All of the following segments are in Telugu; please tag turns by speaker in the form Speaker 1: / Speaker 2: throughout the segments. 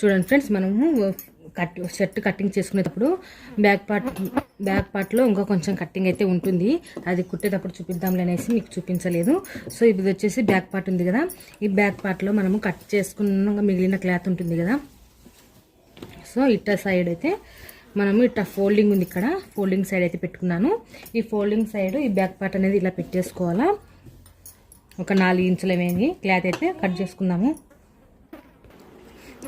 Speaker 1: చూడండి ఫ్రెండ్స్, మనము షర్ట్ కటింగ్ చేసుకునేటప్పుడు బ్యాక్ పార్ట్లో ఇంకా కొంచెం కటింగ్ అయితే ఉంటుంది. అది కుట్టేటప్పుడు చూపిద్దాంలే అనేసి మీకు చూపించలేదు. సో ఇది వచ్చేసి బ్యాక్ పార్ట్ ఉంది కదా, ఈ బ్యాక్ పార్ట్లో మనము కట్ చేసుకున్న మిగిలిన క్లాత్ ఉంటుంది కదా. సో ఇట్ట సైడ్ అయితే మనము ఇట్లా ఫోల్డింగ్ ఉంది, ఇక్కడ ఫోల్డింగ్ సైడ్ అయితే పెట్టుకున్నాను. ఈ ఫోల్డింగ్ సైడ్ ఈ బ్యాక్ పార్ట్ అనేది ఇలా పెట్టేసుకోవాలా. ఒక 4 ఇంచుల క్లాత్ అయితే కట్ చేసుకుందాము.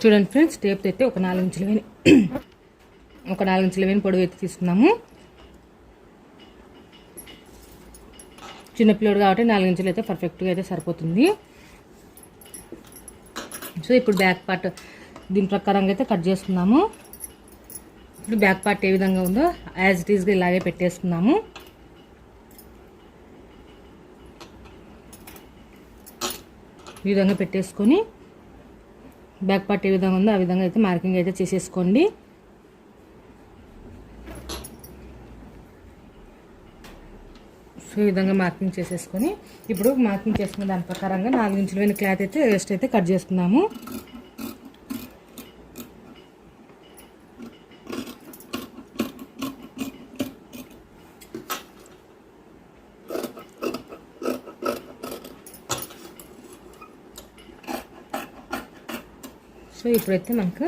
Speaker 1: చూడండి ఫ్రెండ్స్, టేప్ అయితే ఒక 4 ఇంచుల పొడవు అయితే తీసుకున్నాము. చిన్నపిల్లడు కాబట్టి 4 ఇంచులు అయితే పర్ఫెక్ట్గా అయితే సరిపోతుంది. సో ఇప్పుడు బ్యాక్ పార్ట్ దీని ప్రకారంగా అయితే కట్ చేసుకున్నాము. ఇప్పుడు బ్యాక్ పార్ట్ ఏ విధంగా ఉందో యాజ్ ఇట్ ఈస్గా ఇలాగే పెట్టేసుకున్నాము. ఈ విధంగా పెట్టేసుకొని బ్యాక్ పార్ట్ ఏ విధంగా ఉందో ఆ విధంగా అయితే మార్కింగ్ అయితే చేసేసుకోండి. సో ఈ విధంగా మార్కింగ్ చేసేసుకొని ఇప్పుడు మార్కింగ్ చేసుకున్న దాని ప్రకారంగా 4 ఇంచుల క్లాత్ అయితే వేస్ట్ అయితే కట్ చేసుకున్నాము. సో ఇప్పుడైతే మనకు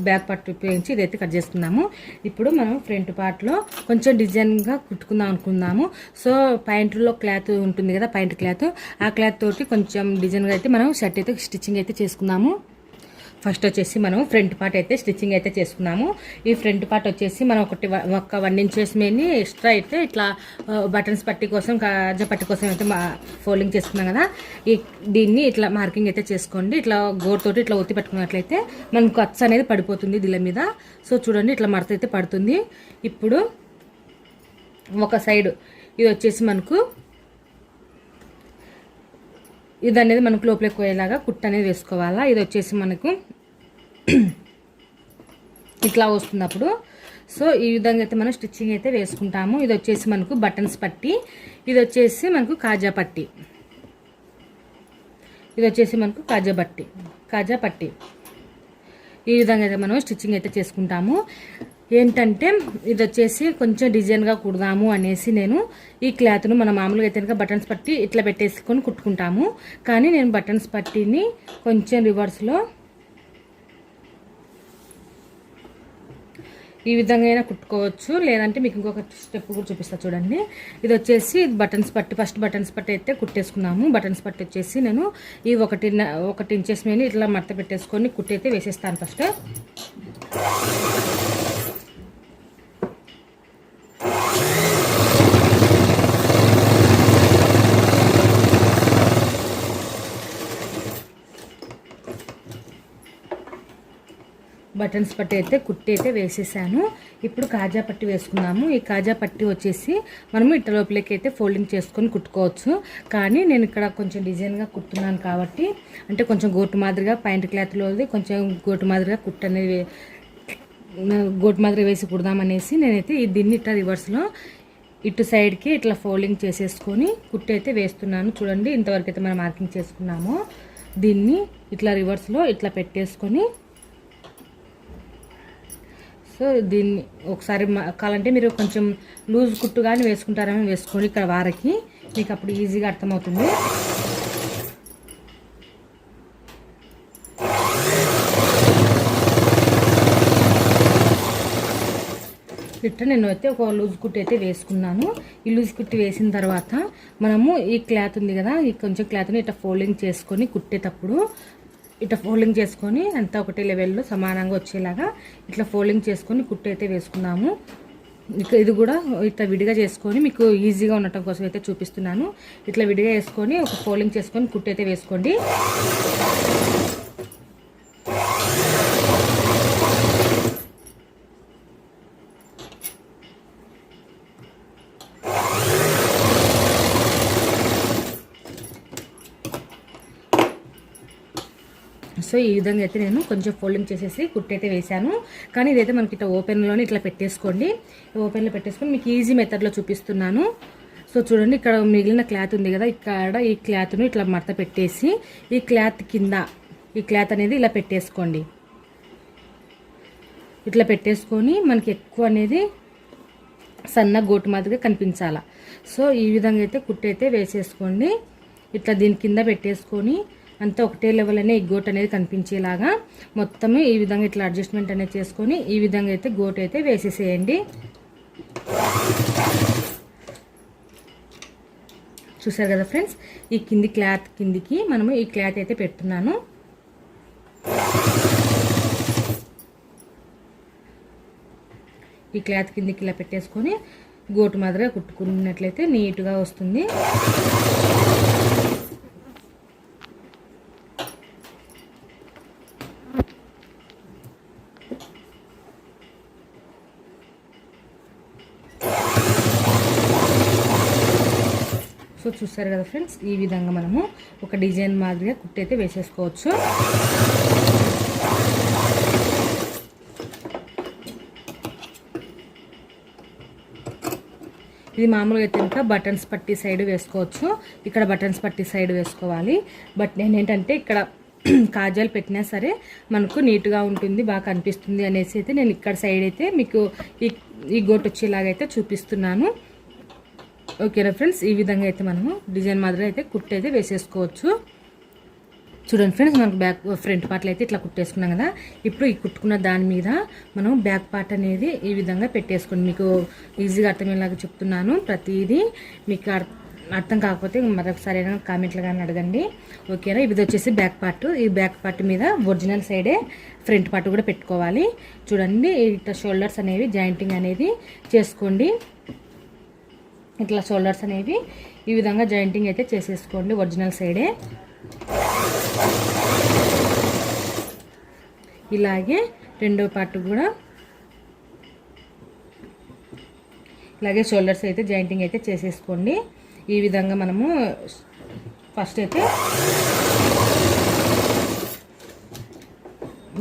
Speaker 1: బ్యాక్ పార్ట్ ఉపయోగించి ఇదైతే కట్ చేసుకున్నాము. ఇప్పుడు మనం ఫ్రంట్ పార్ట్లో కొంచెం డిజైన్గా కుట్టుకుందాం అనుకుందాము. సో ప్యాంట్లో క్లాత్ ఉంటుంది కదా, ప్యాంట్ క్లాత్, ఆ క్లాత్ తోటి కొంచెం డిజైన్గా అయితే మనం షర్ట్ అయితే స్టిచ్చింగ్ అయితే చేసుకుందాము. ఫస్ట్ వచ్చేసి మనం ఫ్రంట్ పార్ట్ అయితే స్టిచ్చింగ్ అయితే చేసుకున్నాము. ఈ ఫ్రంట్ పార్ట్ వచ్చేసి మనం ఒక 1 ఇంచ్ వేసి ఎక్స్ట్రా అయితే ఇట్లా బటన్స్ పట్టి కోసం, కాజా పట్టి కోసం అయితే ఫోల్డింగ్ చేసుకున్నాం కదా. దీన్ని ఇట్లా మార్కింగ్ అయితే చేసుకోండి. ఇట్లా గోరుతోటి ఇట్లా ఒత్తి పెట్టుకున్నట్లయితే మనకు కట్స్ అనేది పడిపోతుంది దీని మీద. సో చూడండి, ఇట్లా మడత అయితే పడుతుంది. ఇప్పుడు ఒక సైడ్ ఇది వచ్చేసి మనకు ఇది అనేది మనకు లోపలికి పోయేలాగా కుట్ట అనేది వేసుకోవాలా. ఇది వచ్చేసి మనకు ఇట్లా వస్తున్నప్పుడు సో ఈ విధంగా అయితే మనం స్టిచ్చింగ్ అయితే వేసుకుంటాము. ఇది వచ్చేసి మనకు బటన్స్ పట్టి, ఇది వచ్చేసి మనకు కాజా పట్టి, ఇది వచ్చేసి మనకు కాజా పట్టి ఈ విధంగా అయితే మనం స్టిచ్చింగ్ అయితే చేసుకుంటాము. ఏంటంటే ఇది వచ్చేసి కొంచెం డిజైన్గా కుడదాము అనేసి నేను ఈ క్లాత్ను మనం మామూలుగా అయితే కనుక బటన్స్ పట్టి ఇట్లా పెట్టేసుకొని కుట్టుకుంటాము. కానీ నేను బటన్స్ పట్టిని కొంచెం రివర్స్లో ఈ విధంగా అయినా కుట్టుకోవచ్చు, లేదంటే మీకు ఇంకొక స్టెప్ కూడా చూపిస్తా చూడండి. ఇది వచ్చేసి బటన్స్ పట్టి, ఫస్ట్ బటన్స్ పట్టి అయితే కుట్టేసుకున్నాము. బటన్స్ పట్టి వచ్చేసి నేను ఈ 1 ఇంచెస్ మీద ఇట్లా మడత పెట్టేసుకొని కుట్టయితే వేసేస్తాను ఫస్ట్. బటన్స్ పట్టి అయితే కుట్టి అయితే వేసేసాను. ఇప్పుడు కాజా పట్టి వేసుకున్నాము. ఈ కాజా పట్టి వచ్చేసి మనము ఇట్ట లోపలికి అయితే ఫోల్డింగ్ చేసుకొని కుట్టుకోవచ్చు. కానీ నేను ఇక్కడ కొంచెం డిజైన్గా కుట్టున్నాను కాబట్టి, అంటే కొంచెం గోటు మాదిరిగా ప్యాంట్ క్లాత్లోది కొంచెం గోటు మాదిరిగా గోటు మాదిరిగా వేసి కుడదామనేసి నేనైతే దీన్ని ఇట్లా రివర్స్లో ఇటు సైడ్కి ఇట్లా ఫోల్డింగ్ చేసేసుకొని కుట్టి అయితే వేస్తున్నాను. చూడండి, ఇంతవరకు అయితే మనం మార్కింగ్ చేసుకున్నాము. దీన్ని ఇట్లా రివర్స్లో ఇట్లా పెట్టేసుకొని సో దీన్ని ఒకసారి కావాలంటే మీరు కొంచెం లూజ్ కుట్టు కానీ వేసుకుంటారని వేసుకోండి ఇక్కడ వారకి, మీకు అప్పుడు ఈజీగా అర్థమవుతుంది. ఇట్లా నేను అయితే ఒక లూజ్ కుట్టి అయితే వేసుకున్నాను. ఈ లూజ్ కుట్టి వేసిన తర్వాత మనము ఈ క్లాత్ ఉంది కదా, ఈ కొంచెం క్లాత్ని ఇట్లా ఫోల్డింగ్ చేసుకొని కుట్టేటప్పుడు ఇట్లా ఫోల్డింగ్ చేసుకొని అంతా ఒకటే లెవెల్లో సమానంగా వచ్చేలాగా ఇట్లా ఫోల్డింగ్ చేసుకొని కుట్టి అయితే వేసుకున్నాము. ఇది కూడా ఇట్లా విడిగా చేసుకొని మీకు ఈజీగా ఉండటం కోసం అయితే చూపిస్తున్నాను. ఇట్లా విడిగా వేసుకొని ఒక ఫోల్డింగ్ చేసుకొని కుట్టి అయితే వేసుకోండి. సో ఈ విధంగా అయితే నేను కొంచెం ఫోల్డింగ్ చేసేసి కుట్టయితే వేసాను. కానీ ఇదైతే మనకి ఇట్లా ఓపెన్లోనే ఇట్లా పెట్టేసుకోండి. ఓపెన్లో పెట్టేసుకొని మీకు ఈజీ మెథడ్లో చూపిస్తున్నాను. సో చూడండి, ఇక్కడ మిగిలిన క్లాత్ ఉంది కదా, ఇక్కడ ఈ క్లాత్ను ఇట్లా మడత పెట్టేసి ఈ క్లాత్ కింద ఈ క్లాత్ అనేది ఇలా పెట్టేసుకోండి. ఇట్లా పెట్టేసుకొని మనకి ఎక్కువ అనేది సన్న గోటు మాదిరిగా కనిపించాలా. సో ఈ విధంగా అయితే కుట్టయితే వేసేసుకోండి. ఇట్లా దీని కింద పెట్టేసుకొని అంతా ఒకటే లెవెల్ అనే ఈ గోట్ అనేది కనిపించేలాగా మొత్తం ఈ విధంగా ఇట్లా అడ్జస్ట్మెంట్ అనేది చేసుకొని ఈ విధంగా అయితే గోట్ అయితే వేసేసేయండి. చూసారు కదా ఫ్రెండ్స్, ఈ కింది క్లాత్ కిందికి మనము ఈ క్లాత్ అయితే పెడుతున్నాను. ఈ క్లాత్ కిందికి ఇలా పెట్టేసుకొని గోటు మాదిరిగా కుట్టుకున్నట్లయితే నీట్గా వస్తుంది. సో చూస్తారు కదా ఫ్రెండ్స్, ఈ విధంగా మనము ఒక డిజైన్ మాదిరిగా కుట్టయితే వేసేసుకోవచ్చు. ఇది మామూలుగా అయితే ఇంకా బటన్స్ పట్టి సైడ్ వేసుకోవచ్చు. ఇక్కడ బటన్స్ పట్టి సైడ్ వేసుకోవాలి. బట్ నేనేంటంటే ఇక్కడ కాజాలు పెట్టినా సరే మనకు నీట్గా ఉంటుంది, బాగా కనిపిస్తుంది అనేసి అయితే నేను ఇక్కడ సైడ్ అయితే మీకు ఈ గోటు వచ్చేలాగైతే చూపిస్తున్నాను. ఓకేనా ఫ్రెండ్స్, ఈ విధంగా అయితే మనము డిజైన్ మాదిరిగా అయితే కుట్టయితే వేసేసుకోవచ్చు. చూడండి ఫ్రెండ్స్, మనకు బ్యాక్ ఫ్రంట్ పార్ట్లు అయితే ఇట్లా కుట్టేసుకున్నాం కదా. ఇప్పుడు ఈ కుట్టుకున్న దాని మీద మనం బ్యాక్ పార్ట్ అనేది ఈ విధంగా పెట్టేసుకోండి. మీకు ఈజీగా అర్థమయ్యేలాగా చెప్తున్నాను. ప్రతిదీ మీకు అర్థం కాకపోతే మరొకసారి అయినా కామెంట్లు కానీ అడగండి. ఓకేనా, ఇది వచ్చేసి బ్యాక్ పార్ట్. ఈ బ్యాక్ పార్ట్ మీద ఒరిజినల్ సైడే ఫ్రంట్ పార్ట్ కూడా పెట్టుకోవాలి. చూడండి, ఇట్లా షోల్డర్స్ అనేవి జాయింటింగ్ అనేది చేసుకోండి. ఇట్లా షోల్డర్స్ అనేవి ఈ విధంగా జాయింటింగ్ అయితే చేసేసుకోండి ఒరిజినల్ సైడే. ఇలాగే రెండో పార్ట్ కూడా ఇలాగే షోల్డర్స్ అయితే జాయింటింగ్ అయితే చేసేసుకోండి. ఈ విధంగా మనము ఫస్ట్ అయితే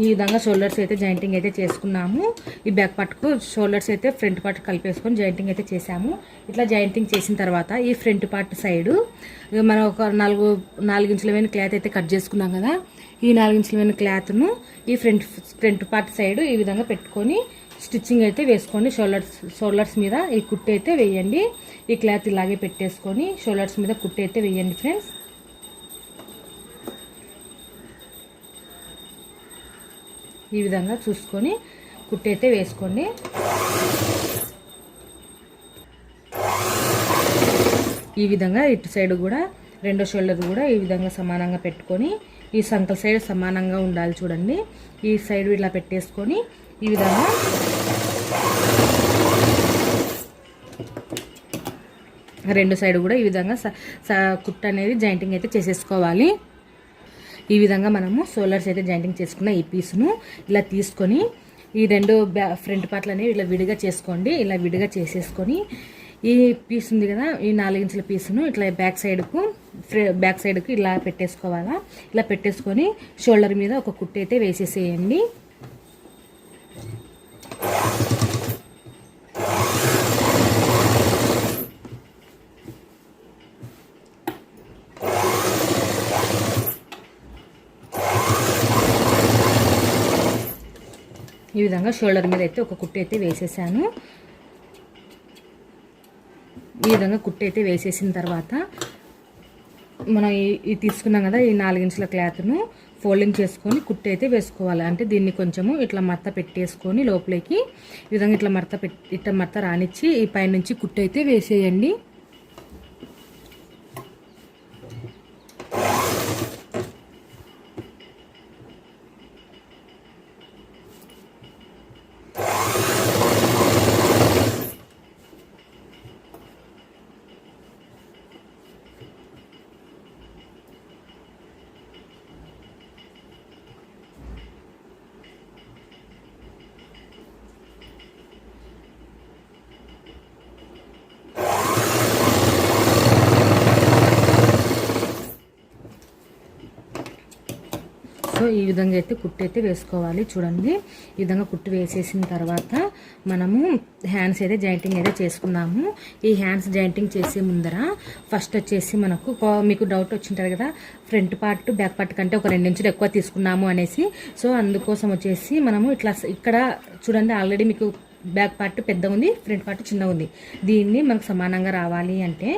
Speaker 1: ఈ విధంగా షోల్డర్స్ అయితే జాయింటింగ్ అయితే చేసుకున్నాము. ఈ బ్యాక్ పార్ట్కు షోల్డర్స్ అయితే ఫ్రంట్ పార్ట్ కలిపేసుకొని జాయింటింగ్ అయితే చేసాము. ఇట్లా జాయింటింగ్ చేసిన తర్వాత ఈ ఫ్రంట్ పార్ట్ సైడు మనం ఒక 4 ఇంచుల క్లాత్ అయితే కట్ చేసుకున్నాం కదా. ఈ 4 ఇంచుల క్లాత్ను ఈ ఫ్రంట్ పార్ట్ సైడు ఈ విధంగా పెట్టుకొని స్టిచ్చింగ్ అయితే వేసుకోండి. షోల్డర్స్ మీద ఈ కుట్టు అయితే వేయండి. ఈ క్లాత్ ఇలాగే పెట్టేసుకొని షోల్డర్స్ మీద కుట్టు అయితే వేయండి ఫ్రెండ్స్. ఈ విధంగా చూసుకొని కుట్టు అయితే వేసుకోండి. ఈ విధంగా ఇటు సైడ్ కూడా రెండో షోల్డర్ కూడా ఈ విధంగా సమానంగా పెట్టుకొని ఈ సంకల సైడ్ సమానంగా ఉండాలి. చూడండి, ఈ సైడ్ ఇలా పెట్టేసుకొని ఈ విధంగా రెండు సైడ్ కూడా ఈ విధంగా కుట్టు అనేది జాయింటింగ్ అయితే చేసేసుకోవాలి. ఈ విధంగా మనము షోల్డర్స్ అయితే జాయింటింగ్ చేసుకున్న ఈ పీస్ను ఇలా తీసుకొని ఈ రెండు ఫ్రంట్ పార్ట్లు అనేవి ఇలా విడిగా చేసుకోండి. ఇలా విడిగా చేసేసుకొని ఈ పీస్ ఉంది కదా, ఈ 4 ఇంచుల పీస్ను ఇట్లా బ్యాక్ సైడ్కు ఇలా పెట్టేసుకోవాలా. ఇలా పెట్టేసుకొని షోల్డర్ మీద ఒక కుట్టు అయితే వేసేసేయండి. ఈ విధంగా షోల్డర్ మీద అయితే ఒక కుట్టు అయితే వేసేసాను. ఈ విధంగా కుట్టు అయితే వేసేసిన తర్వాత మనం ఈ తీసుకున్నాం కదా, ఈ 4 ఇంచుల క్లాత్ను ఫోల్డింగ్ చేసుకొని కుట్టు అయితే వేసుకోవాలి. అంటే దీన్ని కొంచెము ఇట్లా మడత పెట్టేసుకొని లోపలికి ఈ విధంగా ఇట్లా మడత రానిచ్చి ఈ పైనుంచి కుట్టు అయితే వేసేయండి. సో ఈ విధంగా అయితే కుట్టు అయితే వేసుకోవాలి. చూడండి, ఈ విధంగా కుట్టు వేసేసిన తర్వాత మనము హ్యాండ్స్ అయితే జాయింటింగ్ అయితే చేసుకున్నాము. ఈ హ్యాండ్స్ జాయింటింగ్ చేసే ముందర ఫస్ట్ వచ్చేసి మనకు మీకు డౌట్ వచ్చింటారు కదా, ఫ్రంట్ పార్ట్ బ్యాక్ పార్ట్ కంటే ఒక 2 ఇంచులు ఎక్కువ తీసుకున్నాము అనేసి. సో అందుకోసం వచ్చేసి మనము ఇట్లా ఇక్కడ చూడండి, ఆల్రెడీ మీకు బ్యాక్ పార్ట్ పెద్ద ఉంది, ఫ్రంట్ పార్ట్ చిన్న ఉంది. దీన్ని మనకు సమానంగా రావాలి అంటే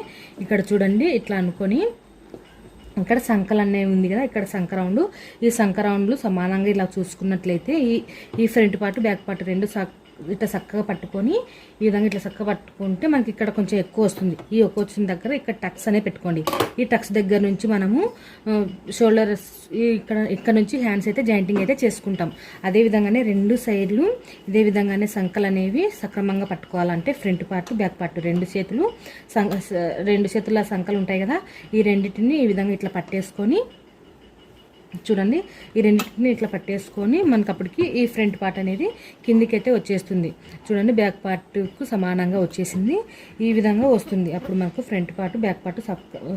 Speaker 1: ఇక్కడ చూడండి, ఇట్లా అనుకొని ఇక్కడ సంకలు అనేవి ఉంది కదా, ఇక్కడ సంక రౌండ్, ఈ సంక రౌండ్లు సమానంగా ఇలా చూసుకున్నట్లయితే ఈ ఫ్రంట్ పార్ట్ బ్యాక్ పార్ట్ రెండు ఇట్లా చక్కగా పట్టుకొని ఈ విధంగా ఇట్లా చక్కగా పట్టుకుంటే మనకి ఇక్కడ కొంచెం ఎక్కువ వస్తుంది. ఈ ఎక్కువ వచ్చిన దగ్గర ఇక్కడ టక్స్ అనేది పెట్టుకోండి. ఈ టక్స్ దగ్గర నుంచి మనము షోల్డర్స్ ఇక్కడ నుంచి హ్యాండ్స్ అయితే జాయింటింగ్ అయితే చేసుకుంటాం. అదే విధంగానే 2 సైడ్లు ఇదే విధంగానే సంకలు అనేవి సక్రమంగా పట్టుకోవాలంటే ఫ్రంట్ పార్ట్ బ్యాక్ పార్ట్ 2 చేతుల సంకలు ఉంటాయి కదా, ఈ రెండింటిని ఈ విధంగా ఇట్లా పట్టేసుకొని చూడండి, ఈ రెండింటిని ఇట్లా పట్టేసుకొని మనకు అప్పటికి ఈ ఫ్రంట్ పార్ట్ అనేది కిందికైతే వచ్చేస్తుంది. చూడండి, బ్యాక్ పార్ట్కు సమానంగా వచ్చేసింది. ఈ విధంగా వస్తుంది. అప్పుడు మనకు ఫ్రంట్ పార్ట్ బ్యాక్ పార్ట్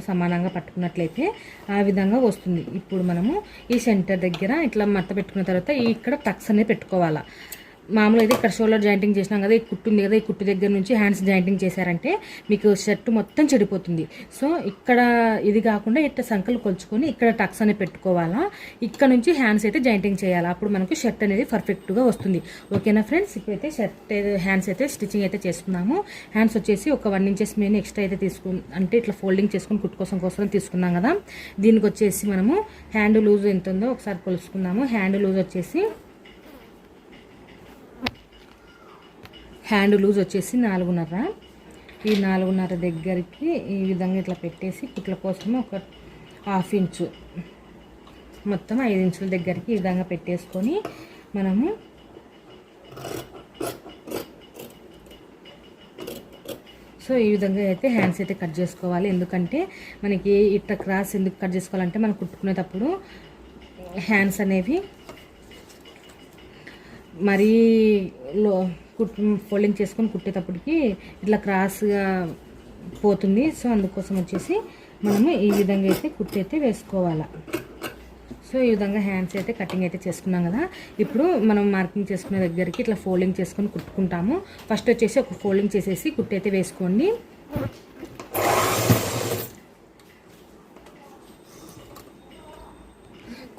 Speaker 1: సమానంగా పట్టుకున్నట్లయితే ఆ విధంగా వస్తుంది. ఇప్పుడు మనము ఈ సెంటర్ దగ్గర ఇట్లా మడత పెట్టుకున్న తర్వాత ఇక్కడ టక్స్ అనేది పెట్టుకోవాలా. మామూలుగా అయితే ఇక్కడ షోల్డర్ జాయింటింగ్ చేసినాం కదా, ఈ కుట్టు ఉంది కదా, ఈ కుట్టు దగ్గర నుంచి హ్యాండ్స్ జాయింటింగ్ చేశారంటే మీకు షర్ట్ మొత్తం చెడిపోతుంది. సో ఇక్కడ ఇది కాకుండా ఇట్లా సంకలు కొలుచుకొని ఇక్కడ టక్స్ అనేది పెట్టుకోవాలా. ఇక్కడ నుంచి హ్యాండ్స్ అయితే జాయింటింగ్ చేయాలి. అప్పుడు మనకు షర్ట్ అనేది పర్ఫెక్ట్గా వస్తుంది. ఓకేనా ఫ్రెండ్స్, ఇప్పుడైతే షర్ట్ హ్యాండ్స్ అయితే స్టిచ్చింగ్ అయితే చేసుకున్నాము. హ్యాండ్స్ వచ్చేసి ఒక 1 ఇంచెస్ మీద ఎక్స్ట్రా అయితే అంటే ఇట్లా ఫోల్డింగ్ చేసుకుని కుట్టు కోసం తీసుకున్నాం కదా. దీనికి వచ్చేసి మనము హ్యాండ్ లూజ్ ఎంత ఉందో ఒకసారి కొలుసుకున్నాము. హ్యాండ్ లూజ్ వచ్చేసి 4.5. ఈ 4.5 దగ్గరికి ఈ విధంగా ఇట్లా పెట్టేసి కుట్ల కోసం ఒక 1/2 ఇంచు, మొత్తం 5 ఇంచుల దగ్గరికి ఈ విధంగా పెట్టేసుకొని మనము సో ఈ విధంగా అయితే హ్యాండ్స్ అయితే కట్ చేసుకోవాలి. ఎందుకంటే మనకి ఇట్లా క్రాస్ ఎందుకు కట్ చేసుకోవాలంటే మనం కుట్టుకునేటప్పుడు హ్యాండ్స్ అనేవి మరీ ఫోల్డింగ్ చేసుకొని కుట్టేటప్పటికి ఇట్లా క్రాస్గా పోతుంది. సో అందుకోసం వచ్చేసి మనము ఈ విధంగా అయితే కుట్టి అయితే వేసుకోవాలి. సో ఈ విధంగా హ్యాండ్స్ అయితే కటింగ్ అయితే చేసుకున్నాం కదా. ఇప్పుడు మనం మార్కింగ్ చేసుకునే దగ్గరికి ఇట్లా ఫోల్డింగ్ చేసుకొని కుట్టుకుంటాము. ఫస్ట్ వచ్చేసి ఒక ఫోల్డింగ్ చేసేసి కుట్టి అయితే వేసుకోండి.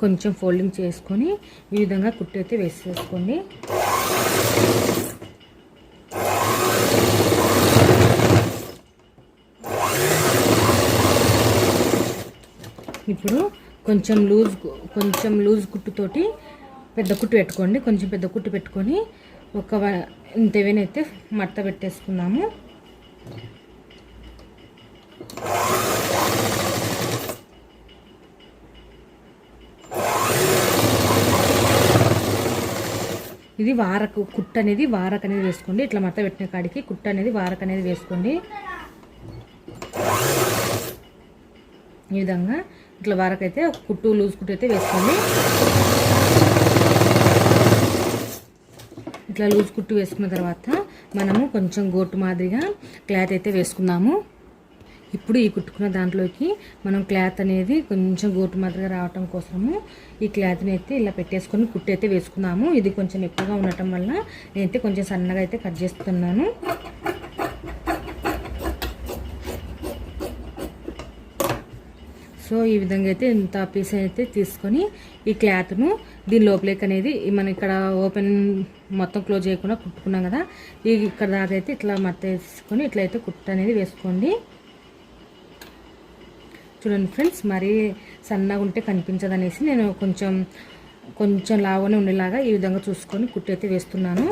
Speaker 1: కొంచెం ఫోల్డింగ్ చేసుకొని ఈ విధంగా కుట్టి అయితే వేసేసుకోండి. ఇప్పుడు కొంచెం లూజ్ కుట్టుతోటి పెద్ద కుట్టు పెట్టుకోండి. కొంచెం పెద్ద కుట్టు పెట్టుకొని ఇంతవేనైతే మడత పెట్టేసుకున్నాము. ఇది కుట్టు అనేది వారకు అనేది వేసుకోండి. ఇట్లా మడత పెట్టిన కాడికి కుట్టు అనేది వారకు అనేది వేసుకోండి. ఈ విధంగా ఇట్లా వారకు అయితే కుట్టు లూజ్ కుట్టు అయితే వేసుకోండి. ఇట్లా లూజ్ కుట్టు వేసుకున్న తర్వాత మనము కొంచెం గోటు మాదిరిగా క్లాత్ అయితే వేసుకుందాము. ఇప్పుడు ఈ కుట్టుకున్న దాంట్లోకి మనం క్లాత్ అనేది కొంచెం గోటు మాదిరిగా రావటం కోసము ఈ క్లాత్ని అయితే ఇలా పెట్టేసుకొని కుట్టు అయితే వేసుకున్నాము. ఇది కొంచెం ఎక్కువగా ఉండటం వల్ల నేనైతే కొంచెం సన్నగా అయితే కట్ చేస్తున్నాను. సో ఈ విధంగా అయితే ఇంత పీస్ అయితే తీసుకొని ఈ క్లాత్ను దీని లోపలికి అనేది మనం ఇక్కడ ఓపెన్ మొత్తం క్లోజ్ చేయకుండా కుట్టుకున్నాం కదా, ఇక్కడ దాకా అయితే ఇట్లా మడత వేసుకొని ఇట్లా అయితే కుట్టు అనేది వేసుకోండి. చూడండి ఫ్రెండ్స్, మరీ సన్నగా ఉంటే కనిపించదు అనేసి నేను కొంచెం లావుగానే ఉండేలాగా ఈ విధంగా చూసుకొని కుట్టు అయితే వేస్తున్నాను.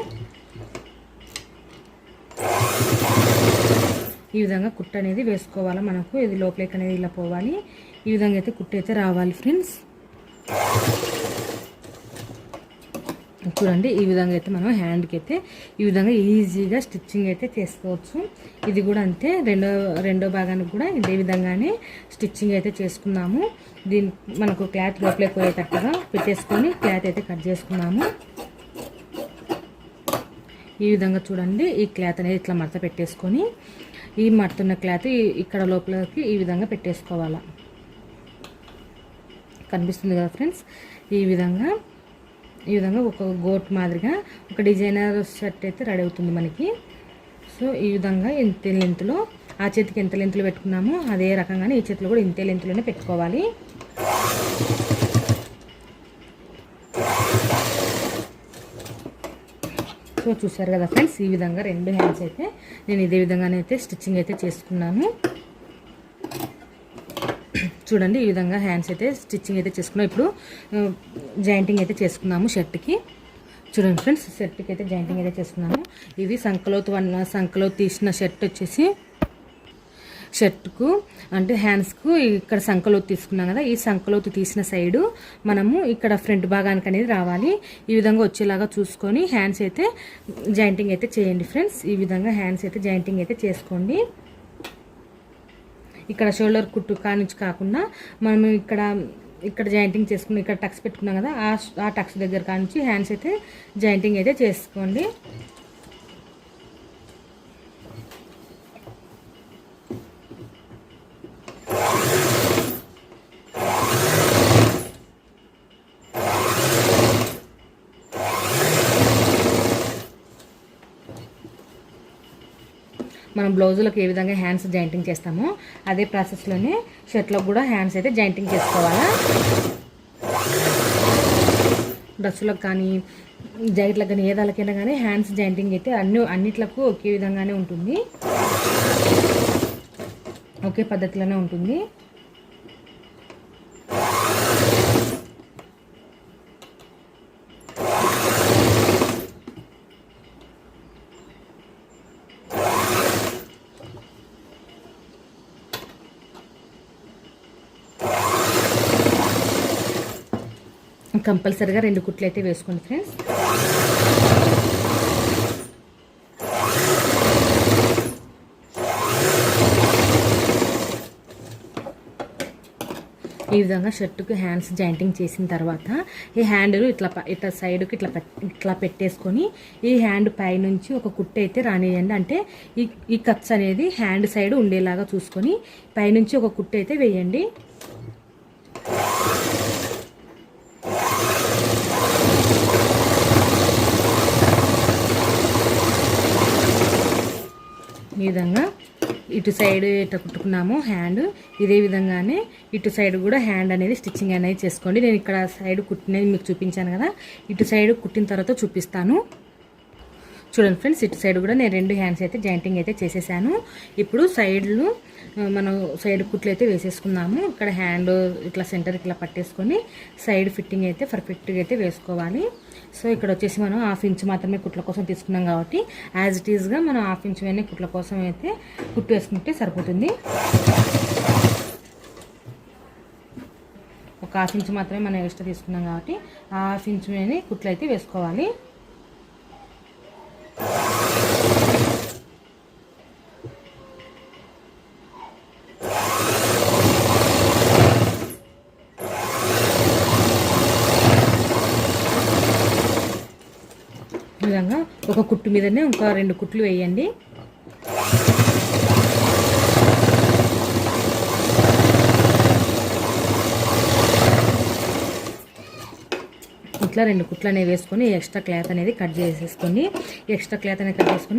Speaker 1: ఈ విధంగా కుట్టు అనేది వేసుకోవాలి. మనకు ఇది లోపలికి అనేది ఇలా పోవాలి. ఈ విధంగా అయితే కుట్టు అయితే రావాలి ఫ్రెండ్స్. చూడండి, ఈ విధంగా అయితే మనం హ్యాండ్కి అయితే ఈ విధంగా ఈజీగా స్టిచ్చింగ్ అయితే చేసుకోవచ్చు. ఇది కూడా అంతే, రెండో భాగానికి కూడా ఇదే విధంగానే స్టిచ్చింగ్ అయితే చేసుకున్నాము. మనకు క్లాత్ లోపలికి పోయేటట్టుగా పెట్టేసుకొని క్లాత్ అయితే కట్ చేసుకున్నాము. ఈ విధంగా చూడండి, ఈ క్లాత్ అనేది ఇట్లా మడత పెట్టేసుకొని ఈ మడుతున్న క్లాత్ ఇక్కడ లోపలికి ఈ విధంగా పెట్టేసుకోవాలి. కనిపిస్తుంది కదా ఫ్రెండ్స్, ఈ విధంగా ఒక గోట్ మాదిరిగా ఒక డిజైనర్ షర్ట్ అయితే రెడీ అవుతుంది మనకి. సో ఈ విధంగా ఎంత లెంత్లో, ఆ చేతికి ఎంత లెంత్లో పెట్టుకున్నామో అదే రకంగానే ఈ చేతిలో కూడా ఇంతే లెంత్లోనే పెట్టుకోవాలి. సో చూసారు కదా ఫ్రెండ్స్, ఈ విధంగా 2 హ్యాండ్స్ అయితే నేను ఇదే విధంగానే అయితే స్టిచ్చింగ్ అయితే చేసుకున్నాను. చూడండి, ఈ విధంగా హ్యాండ్స్ అయితే స్టిచ్చింగ్ అయితే చేసుకున్నాం. ఇప్పుడు జాయింటింగ్ అయితే చేసుకున్నాము షర్ట్కి. చూడండి ఫ్రెండ్స్, షర్ట్కి అయితే జాయింటింగ్ అయితే చేసుకున్నాము. ఇది సంకలో తీసిన షర్ట్ వచ్చేసి షర్ట్కు అంటే హ్యాండ్స్కు ఇక్కడ సంకలోతు తీసుకున్నాం కదా, ఈ సంకలోతు తీసిన సైడు మనము ఇక్కడ ఫ్రంట్ భాగానికి అనేది రావాలి. ఈ విధంగా వచ్చేలాగా చూసుకొని హ్యాండ్స్ అయితే జాయింటింగ్ అయితే చేయండి ఫ్రెండ్స్. ఈ విధంగా హ్యాండ్స్ అయితే జాయింటింగ్ అయితే చేసుకోండి. ఇక్కడ షోల్డర్ కుట్టు కానుంచి కాకుండా మనం ఇక్కడ జాయింటింగ్ చేసుకుని ఇక్కడ టక్స్ పెట్టుకున్నాం కదా, ఆ టక్స్ దగ్గర కానుంచి హ్యాండ్స్ అయితే జాయింటింగ్ అయితే చేసుకోండి. మనం బ్లౌజులకు ఏ విధంగా హ్యాండ్స్ జాయింటింగ్ చేస్తామో అదే ప్రాసెస్లోనే షర్ట్లకు కూడా హ్యాండ్స్ అయితే జాయింటింగ్ చేసుకోవాలా. డ్రెస్సులకు కానీ జాకెట్లకు కానీ ఏదాలకైనా కానీ హ్యాండ్స్ జాయింటింగ్ అయితే అన్నిట్లకు ఒకే విధంగానే ఉంటుంది, ఒకే పద్ధతిలోనే ఉంటుంది. కంపల్సరీగా 2 కుట్లు అయితే వేసుకోండి ఫ్రెండ్స్. ఈ విధంగా షర్టుకి హ్యాండ్స్ జాయింటింగ్ చేసిన తర్వాత ఈ హ్యాండ్ ఇట్లా సైడ్కి ఇట్లా పెట్టేసుకొని ఈ హ్యాండ్ పైనుంచి ఒక కుట్టు అయితే రానియండి. అంటే ఈ కట్స్ అనేది హ్యాండ్ సైడ్ ఉండేలాగా చూసుకొని పైనుంచి ఒక కుట్టు అయితే వేయండి. ఈ విధంగా ఇటు సైడ్ ఇట్లా కుట్టుకున్నాము హ్యాండ్, ఇదే విధంగానే ఇటు సైడ్ కూడా హ్యాండ్ అనేది స్టిచ్చింగ్ అనేది చేసుకోండి. నేను ఇక్కడ సైడ్ కుట్టినది మీకు చూపించాను కదా, ఇటు సైడ్ కుట్టిన తర్వాత చూపిస్తాను. చూడండి ఫ్రెండ్స్, ఇటు సైడ్ కూడా నేను 2 హ్యాండ్స్ అయితే జాయింటింగ్ అయితే చేసేసాను. ఇప్పుడు సైడ్లు మనం సైడ్ కుట్లు అయితే వేసేసుకున్నాము. ఇక్కడ హ్యాండ్ ఇట్లా సెంటర్ ఇట్లా పట్టేసుకొని సైడ్ ఫిట్టింగ్ అయితే పర్ఫెక్ట్గా అయితే వేసుకోవాలి. సో ఇక్కడ వచ్చేసి మనం 1/2 ఇంచ్ మాత్రమే కుట్ల కోసం తీసుకున్నాం కాబట్టి యాజ్ ఇట్ ఈజ్గా మనం 1/2 ఇంచ్ వేనే కుట్ల కోసం అయితే కుట్టు వేసుకుంటే సరిపోతుంది. ఒక 1/2 ఇంచ్ మాత్రమే మనం ఎక్స్ట్రా తీసుకున్నాం కాబట్టి 1/2 ఇంచ్ వేనే కుట్లు అయితే వేసుకోవాలి. ఈ విధంగా ఒక కుట్టు మీదనే ఇంకా 2 కుట్లు వేయండి. ఇట్లా 2 కుట్లు అనేవి వేసుకొని ఎక్స్ట్రా క్లాత్ అనేది కట్ చేసేసుకొని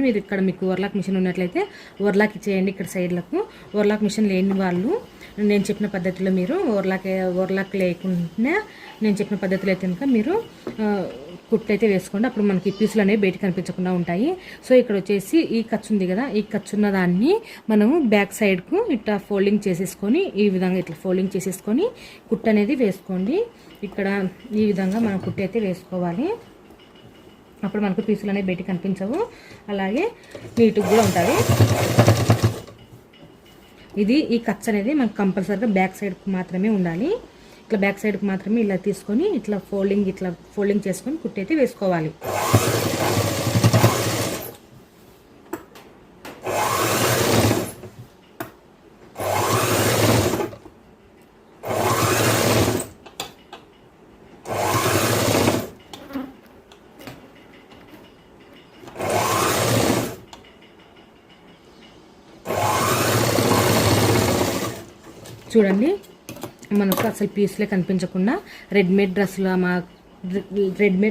Speaker 1: మీరు ఇక్కడ మీకు ఓవర్లాక్ మిషన్ ఉన్నట్లయితే ఓవర్లాక్ ఇచ్చేయండి. ఇక్కడ సైడ్లకు ఓవర్లాక్ మిషన్ లేని వాళ్ళు నేను చెప్పిన పద్ధతిలో మీరు ఓవర్లాక్ లేకుండా నేను చెప్పిన పద్ధతిలో అయితే కనుక మీరు కుట్లు అయితే వేసుకోండి. అప్పుడు మనకి పీసులు అనేవి బయట కనిపించకుండా ఉంటాయి. సో ఇక్కడ వచ్చేసి ఈ ఖర్చు ఉంది కదా, ఈ ఖర్చు ఉన్న దాన్ని మనము బ్యాక్ సైడ్కు ఇట్లా ఫోల్డింగ్ చేసేసుకొని ఈ విధంగా ఇట్లా ఫోల్డింగ్ చేసేసుకొని కుట్టు అనేది వేసుకోండి. ఇక్కడ ఈ విధంగా మనం కుట్టు అయితే వేసుకోవాలి. అప్పుడు మనకు పీసులు అనేవి బయట కనిపించవు, అలాగే నీట్గా కూడా ఉంటుంది. ఈ ఖర్చు అనేది మనకు కంపల్సరీగా బ్యాక్ సైడ్కి మాత్రమే ఉండాలి. ఇట్లా బ్యాక్ సైడ్కి మాత్రమే ఇలా తీసుకొని ఇట్లా ఫోల్డింగ్ చేసుకొని కుట్టు అయితే వేసుకోవాలి. చూడండి మనకు అసలు పీస్లే కనిపించకుండా రెడీమేడ్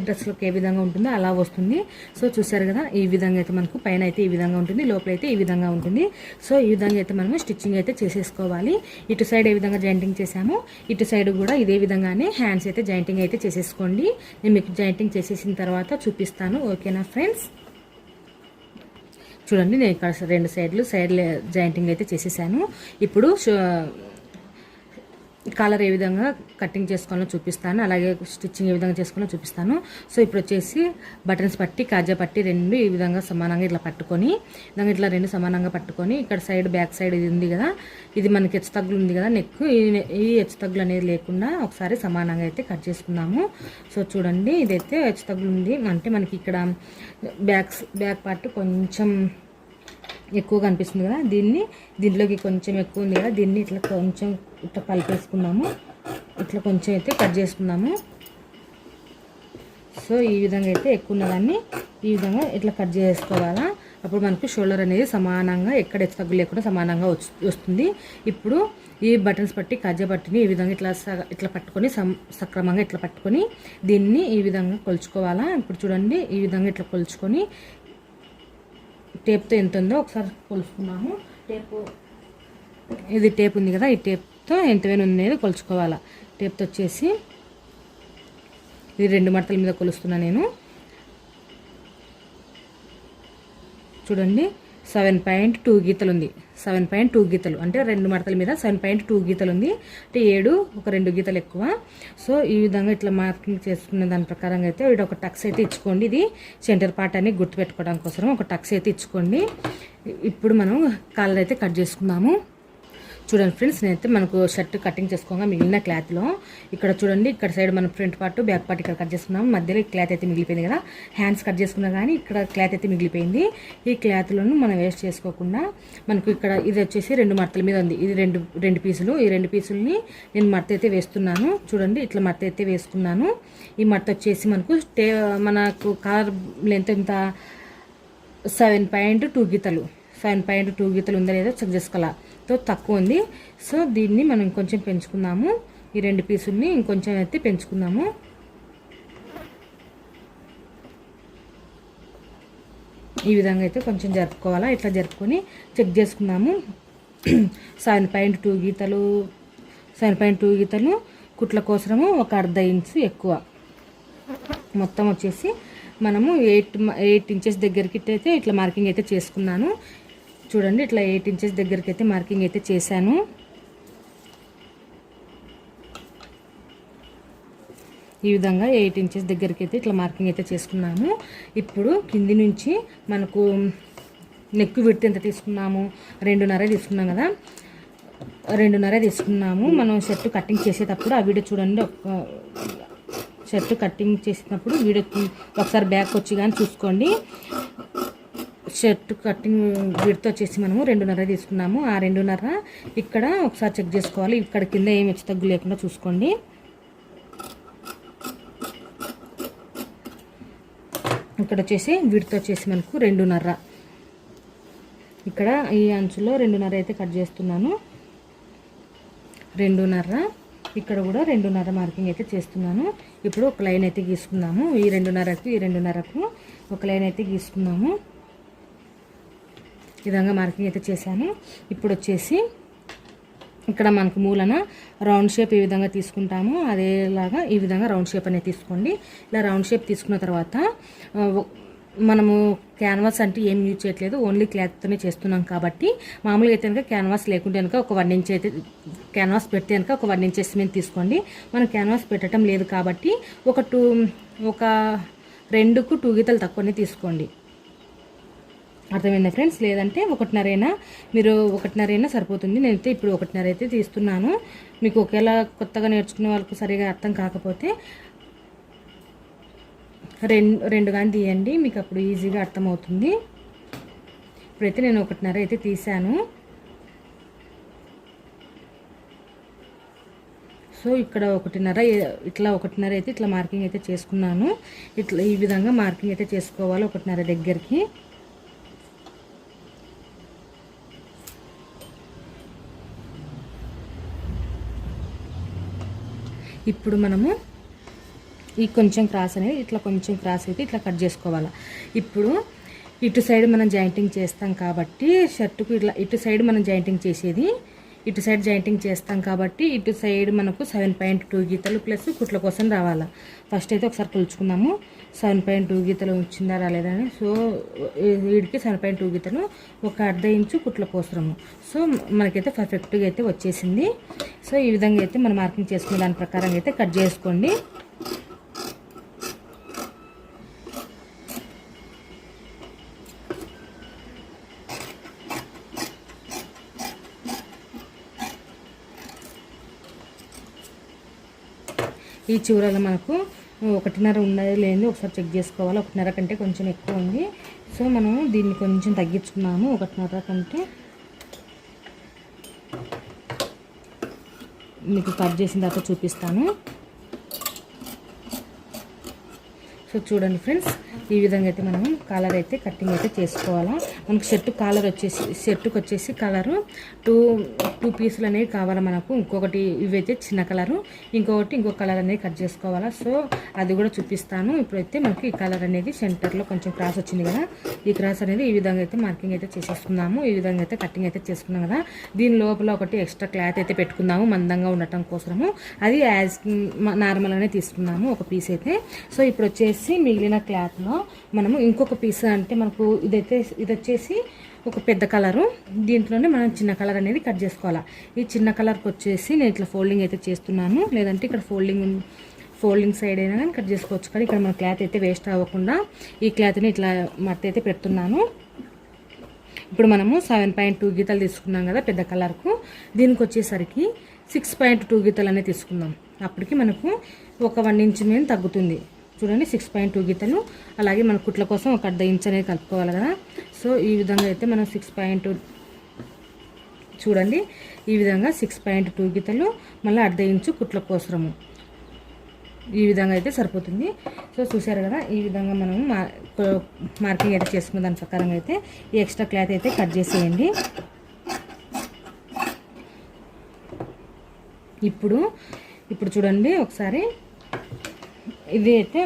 Speaker 1: డ్రెస్లోకి ఏ విధంగా ఉంటుందో అలా వస్తుంది. సో చూసారు కదా, ఈ విధంగా అయితే మనకు పైన అయితే ఈ విధంగా ఉంటుంది, లోపల అయితే ఈ విధంగా ఉంటుంది. సో ఈ విధంగా అయితే మనము స్టిచ్చింగ్ అయితే చేసేసుకోవాలి. ఇటు సైడ్ ఏ విధంగా జాయింటింగ్ చేసామో ఇటు సైడ్ కూడా ఇదే విధంగానే హ్యాండ్స్ అయితే జాయింటింగ్ అయితే చేసేసుకోండి. నేను మీకు జాయింటింగ్ చేసేసిన తర్వాత చూపిస్తాను. ఓకేనా ఫ్రెండ్స్? చూడండి, నేను ఇక్కడ సైడ్ జాయింటింగ్ అయితే చేసేసాను. ఇప్పుడు కాలర్ ఏ విధంగా కటింగ్ చేసుకోవాలో చూపిస్తాను, అలాగే స్టిచ్చింగ్ ఏ విధంగా చేసుకోవాలో చూపిస్తాను. సో ఇప్పుడు వచ్చేసి బటన్స్ పట్టి కాజా పట్టి రెండు ఈ విధంగా సమానంగా ఇట్లా పట్టుకొని ఇట్లా రెండు సమానంగా పట్టుకొని ఇక్కడ సైడ్ బ్యాక్ సైడ్ ఇది ఉంది కదా, ఇది మనకి హెచ్చుతగ్గులు ఉంది కదా నెక్, ఈ హెచ్చుతగ్గులు అనేది లేకుండా ఒకసారి సమానంగా అయితే కట్ చేసుకున్నాము. సో చూడండి, ఇదైతే హెచ్చుతగ్గులు ఉంది అంటే మనకి ఇక్కడ బ్యాక్ పార్ట్ కొంచెం ఎక్కువగా అనిపిస్తుంది కదా, దీంట్లోకి కొంచెం ఎక్కువ ఉంది కదా, దీన్ని ఇట్లా కొంచెం ఇట్లా కలిపేసుకున్నాము. ఇట్లా కొంచెం అయితే కట్ చేసుకున్నాము. సో ఈ విధంగా అయితే ఎక్కువ ఉన్నదాన్ని ఈ విధంగా ఇట్లా కట్ చేసుకోవాలా. అప్పుడు మనకు షోల్డర్ అనేది సమానంగా ఎక్కడ తగ్గు లేకుండా సమానంగా వస్తుంది. ఇప్పుడు ఈ బటన్స్ పట్టి కాజా పట్టిని ఈ విధంగా ఇట్లా పట్టుకొని సక్రమంగా ఇట్లా పట్టుకొని దీన్ని ఈ విధంగా కొలుచుకోవాలా. ఇప్పుడు చూడండి, ఈ విధంగా ఇట్లా కొలుచుకొని టేప్తో ఎంత ఉందో ఒకసారి కొలుసుకున్నాము. ఇది టేప్ ఉంది కదా, ఈ టేప్తో ఎంతవైనా ఉన్నది కొలుచుకోవాలా. టేప్తో వచ్చేసి ఇది 2 మడతల మీద కొలుస్తున్నా నేను. చూడండి, 7.2 గీతలు ఉంది. 7.2 గీతలు అంటే 2 మడతల మీద 7.2 గీతలు ఉంది. అంటే 7 ఒక 2 గీతలు ఎక్కువ. సో ఈ విధంగా ఇట్లా మార్కింగ్ చేసుకున్న దాని ప్రకారంగా అయితే వీడు ఒక టక్స్ అయితే ఇచ్చుకోండి. ఇది సెంటర్ పార్ట్ అని గుర్తుపెట్టుకోవడం కోసం ఒక టక్స్ అయితే ఇచ్చుకోండి. ఇప్పుడు మనం కాలర్ అయితే కట్ చేసుకుందాము. చూడండి ఫ్రెండ్స్, నేనైతే మనకు షర్ట్ కటింగ్ చేసుకోగా మిగిలిన క్లాత్లో ఇక్కడ చూడండి, ఇక్కడ సైడ్ మనం ఫ్రంట్ పార్ట్ బ్యాక్ పార్ట్ ఇక్కడ కట్ చేసుకున్నాము. మధ్యలో ఈ క్లాత్ అయితే మిగిలిపోయింది కదా, హ్యాండ్స్ కట్ చేసుకున్నా కానీ ఇక్కడ క్లాత్ అయితే మిగిలిపోయింది. ఈ క్లాత్లను మనం వేస్ట్ చేసుకోకుండా మనకు ఇక్కడ ఇది వచ్చేసి 2 మడతల మీద ఉంది. ఇది రెండు పీసులు. ఈ 2 పీసులని నేను మడత అయితే వేస్తున్నాను. చూడండి, ఇట్లా మడత అయితే వేసుకున్నాను. ఈ మడత వచ్చేసి మనకు కాలర్ లెంత్ ఎంత 7.2 గీతలు. 7.2 గీతలు ఉందా లేదా చెక్ చేసుకోవాలా. తక్కువ ఉంది. సో దీన్ని మనం ఇంకొంచెం పెంచుకుందాము. ఈ 2 పీసుల్ని ఇంకొంచెం అయితే పెంచుకుందాము. ఈ విధంగా అయితే కొంచెం జరుపుకోవాలా. ఇట్లా జరుపుకొని చెక్ చేసుకుందాము. 7.2 గీతలు కుట్ల కోసము ఒక 1/2 ఇంచు ఎక్కువ. మొత్తం వచ్చేసి మనము 8 ఇంచెస్ దగ్గరికి అయితే ఇట్లా మార్కింగ్ అయితే చేసుకున్నాను. చూడండి, ఇట్లా 8 ఇంచెస్ దగ్గరికి అయితే మార్కింగ్ అయితే చేశాను. ఈ విధంగా 8 ఇంచెస్ దగ్గరికి అయితే ఇట్లా మార్కింగ్ అయితే చేసుకున్నాము. ఇప్పుడు కింది నుంచి మనకు నెక్ విడ్త్ ఎంత తీసుకున్నాము, 2.5 తీసుకున్నాం కదా, 2.5 తీసుకున్నాము. మనం షర్ట్ కటింగ్ చేసేటప్పుడు ఆ వీడియో చూడండి. షర్ట్ కటింగ్ చేసినప్పుడు వీడియో ఒకసారి బ్యాక్ వచ్చి కానీ చూసుకోండి. షర్ట్ కటింగ్ విడ్త్ వచ్చేసి మనము 2.5 తీసుకున్నాము. ఆ 2.5 ఇక్కడ ఒకసారి చెక్ చేసుకోవాలి. ఇక్కడ కింద ఏం హెచ్చు తగ్గు లేకుండా చూసుకోండి. ఇక్కడ వచ్చేసి విడ్త్ వచ్చేసి మనకు 2.5. ఇక్కడ ఈ అంచులో 2.5 అయితే కట్ చేస్తున్నాను. 2.5 ఇక్కడ కూడా 2.5 మార్కింగ్ అయితే చేస్తున్నాను. ఇప్పుడు ఒక లైన్ అయితే గీసుకున్నాము. ఈ 2.5కు ఒక లైన్ అయితే గీసుకున్నాము. ఈ విధంగా మార్కింగ్ అయితే చేశాను. ఇప్పుడు వచ్చేసి ఇక్కడ మనకు మూలన రౌండ్ షేప్ ఏ విధంగా తీసుకుంటామో అదేలాగా ఈ విధంగా రౌండ్ షేప్ అనేది తీసుకోండి. ఇలా రౌండ్ షేప్ తీసుకున్న తర్వాత మనము క్యాన్వాస్ అంటే ఏం యూజ్ చేయట్లేదు, ఓన్లీ క్లాత్తోనే చేస్తున్నాం కాబట్టి మామూలుగా అయితే కనుక క్యాన్వాస్ లేకుంటే కనుక ఒక 1 ఇంచ్ అయితే క్యాన్వాస్ పెడితే కనుక ఒక 1 ఇంచ్ ఎస్టిమేట్ తీసుకోండి. మనం క్యాన్వాస్ పెట్టడం లేదు కాబట్టి ఒక 2కు 2 గీతలు తక్కువనే తీసుకోండి. అర్థమైందా ఫ్రెండ్స్? లేదంటే 1.5 మీరు 1.5 సరిపోతుంది. నేనైతే ఇప్పుడు 1.5 అయితే తీస్తున్నాను. మీకు ఒకేలా కొత్తగా నేర్చుకునే వాళ్ళకు సరిగా అర్థం కాకపోతే 2 కానీ తీయండి, మీకు అప్పుడు ఈజీగా అర్థమవుతుంది. ఇప్పుడైతే నేను 1.5 అయితే తీసాను. సో ఇక్కడ 1.5 ఇట్లా 1.5 అయితే ఇట్లా మార్కింగ్ అయితే చేసుకున్నాను. ఇట్లా ఈ విధంగా మార్కింగ్ అయితే చేసుకోవాలి 1.5 దగ్గరికి. ఇప్పుడు మనము ఈ కొంచెం క్రాస్ అనేది ఇట్లా కొంచెం క్రాస్ అయితే ఇట్లా కట్ చేసుకోవాలి. ఇప్పుడు ఇటు సైడ్ మనం జాయింటింగ్ చేస్తాం కాబట్టి షర్టుకు ఇట్లా ఇటు సైడ్ మనం జాయింటింగ్ చేసేది ఇటు సైడ్ జాయింటింగ్ చేస్తాం కాబట్టి ఇటు సైడ్ మనకు 7.2 గీతలు ప్లస్ కుట్ల కోసం రావాలా. ఫస్ట్ అయితే ఒకసారి కొలుచుకుందాము 7.2 గీతలు వచ్చిందా రాలేదని. సో వీడికి 7.2 గీతలు, ఒక అర్ధ ఇంచు కుట్ల కోసము. సో మనకైతే పర్ఫెక్ట్గా అయితే వచ్చేసింది. సో ఈ విధంగా అయితే మనం మార్కింగ్ చేసుకునే దాని ప్రకారం అయితే కట్ చేసుకోండి. ఈ చివరలో మనకు 1.5 ఉన్నది లేదు ఒకసారి చెక్ చేసుకోవాలి. 1.5 కంటే కొంచెం ఎక్కువ ఉంది. సో మనం దీన్ని కొంచెం తగ్గించుకున్నాము. 1.5 కంటే మీకు కట్ చేసిన తర్వాత చూపిస్తాను. సో చూడండి ఫ్రెండ్స్, ఈ విధంగా అయితే మనం కాలర్ అయితే కటింగ్ అయితే చేసుకోవాలా. మనకు షర్టుకు వచ్చేసి కలరు టూ పీసులు అనేవి కావాలా మనకు. ఇంకొకటి ఇవైతే చిన్న కలరు, ఇంకో కలర్ అనేది కట్ చేసుకోవాలా. సో అది కూడా చూపిస్తాను. ఇప్పుడైతే మనకి ఈ కలర్ అనేది సెంటర్లో కొంచెం క్రాస్ వచ్చింది కదా, ఈ క్రాస్ అనేది ఈ విధంగా అయితే మార్కింగ్ అయితే చేసేసుకున్నాము. ఈ విధంగా అయితే కటింగ్ అయితే చేసుకున్నాం కదా. దీని లోపల ఒకటి ఎక్స్ట్రా క్లాత్ అయితే పెట్టుకుందాము మందంగా ఉండటం కోసము. అది యాజ్ నార్మల్గానే తీసుకున్నాము ఒక పీస్ అయితే. సో ఇప్పుడు వచ్చేసి మిగిలిన క్లాత్లో మనము ఇంకొక పీస్ అంటే మనకు ఇది వచ్చేసి ఒక పెద్ద కలరు, దీంట్లోనే మనం చిన్న కలర్ అనేది కట్ చేసుకోవాలి. ఈ చిన్న కలర్కి వచ్చేసి నేను ఇట్లా ఫోల్డింగ్ అయితే చేస్తున్నాను, లేదంటే ఇక్కడ ఫోల్డింగ్ సైడ్ అయినా కానీ కట్ చేసుకోవచ్చు. కానీ ఇక్కడ మన క్లాత్ అయితే వేస్ట్ అవ్వకుండా ఈ క్లాత్ని ఇట్లా మడత అయితే పెడుతున్నాను. ఇప్పుడు మనము 7.2 గీతలు తీసుకున్నాం కదా పెద్ద కలర్కు, దీనికి వచ్చేసరికి 6.2 గీతలు అనేది తీసుకుందాం. అప్పటికి మనకు ఒక 1 ఇంచ్ మీద తగ్గుతుంది. చూడండి 6.2 గీతలు. అలాగే మన కుట్ల కోసం ఒక అర్ధ ఇంచ్ అనేది కలుపుకోవాలి కదా. సో ఈ విధంగా అయితే మనం 6.2 చూడండి, ఈ విధంగా 6.2 గీతలు మళ్ళీ అర్ధ ఇంచు కుట్ల కోసము ఈ విధంగా అయితే సరిపోతుంది. సో చూసారు కదా, ఈ విధంగా మనం మార్కింగ్ అయితే చేసుకున్న దాని ప్రకారంగా అయితే ఈ ఎక్స్ట్రా క్లాత్ అయితే కట్ చేసేయండి. ఇప్పుడు చూడండి ఒకసారి, ఇది అయితే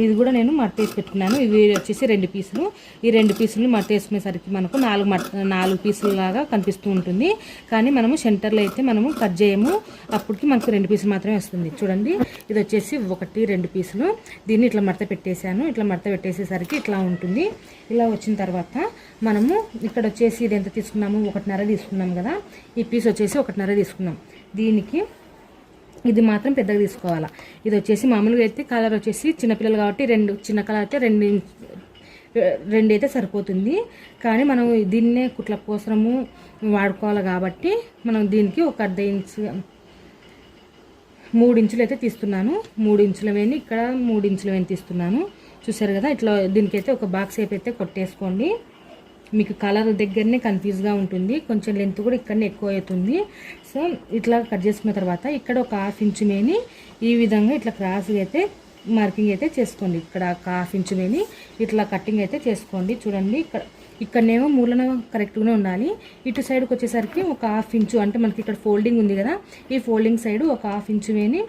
Speaker 1: ఇది కూడా నేను మడత వేసి పెట్టుకున్నాను. ఇవి వచ్చేసి 2 పీసులు. ఈ 2 పీసులు మడత వేసుకునేసరికి మనకు 4 పీసులు లాగా కనిపిస్తూ ఉంటుంది. కానీ మనము సెంటర్లో అయితే మనము కట్ చేయము, అప్పటికి మనకు 2 పీసులు మాత్రమే వస్తుంది. చూడండి ఇది వచ్చేసి 1-2 పీసులు. దీన్ని ఇట్లా మడత పెట్టేశాను. ఇట్లా మడత పెట్టేసేసరికి ఇట్లా ఉంటుంది. ఇలా వచ్చిన తర్వాత మనము ఇక్కడ వచ్చేసి ఇది ఎంత తీసుకున్నాము, 1.5 తీసుకున్నాం కదా. ఈ పీస్ వచ్చేసి 1.5 తీసుకున్నాం. దీనికి ఇది మాత్రం పెద్దగా తీసుకోవాలా. ఇది వచ్చేసి మామూలుగా అయితే కలర్ వచ్చేసి చిన్నపిల్లలు కాబట్టి చిన్న కలర్ అయితే 2 అయితే సరిపోతుంది. కానీ మనం దీన్నే కుట్ల కోసము వాడుకోవాలి కాబట్టి మనం దీనికి ఒక అర్ధ ఇంచు 3 ఇంచులు అయితే తీస్తున్నాను. 3 ఇంచుల వేని ఇక్కడ 3 ఇంచుల వేని తీస్తున్నాను. చూసారు కదా, ఇట్లా దీనికైతే ఒక బాక్స్ షేప్ అయితే కొట్టేసుకోండి. మీకు కలర్ దగ్గరనే కన్ఫ్యూజ్గా ఉంటుంది, కొంచెం లెంత్ కూడా ఇక్కడనే ఎక్కువ అవుతుంది. సో ఇట్లా కట్ చేసుకున్న తర్వాత ఇక్కడ ఒక 1/2 ఇంచు మేని ఈ విధంగా ఇట్లా క్రాస్గా అయితే మార్కింగ్ అయితే చేసుకోండి. ఇక్కడ ఒక 1/2 ఇంచు మేని ఇట్లా కటింగ్ అయితే చేసుకోండి. చూడండి ఇక్కడనేమో మూలన కరెక్ట్గానే ఉండాలి. ఇటు సైడ్కి వచ్చేసరికి ఒక 1/2 ఇంచు అంటే మనకి ఇక్కడ ఫోల్డింగ్ ఉంది కదా, ఈ ఫోల్డింగ్ సైడ్ ఒక 1/2 ఇంచు మేని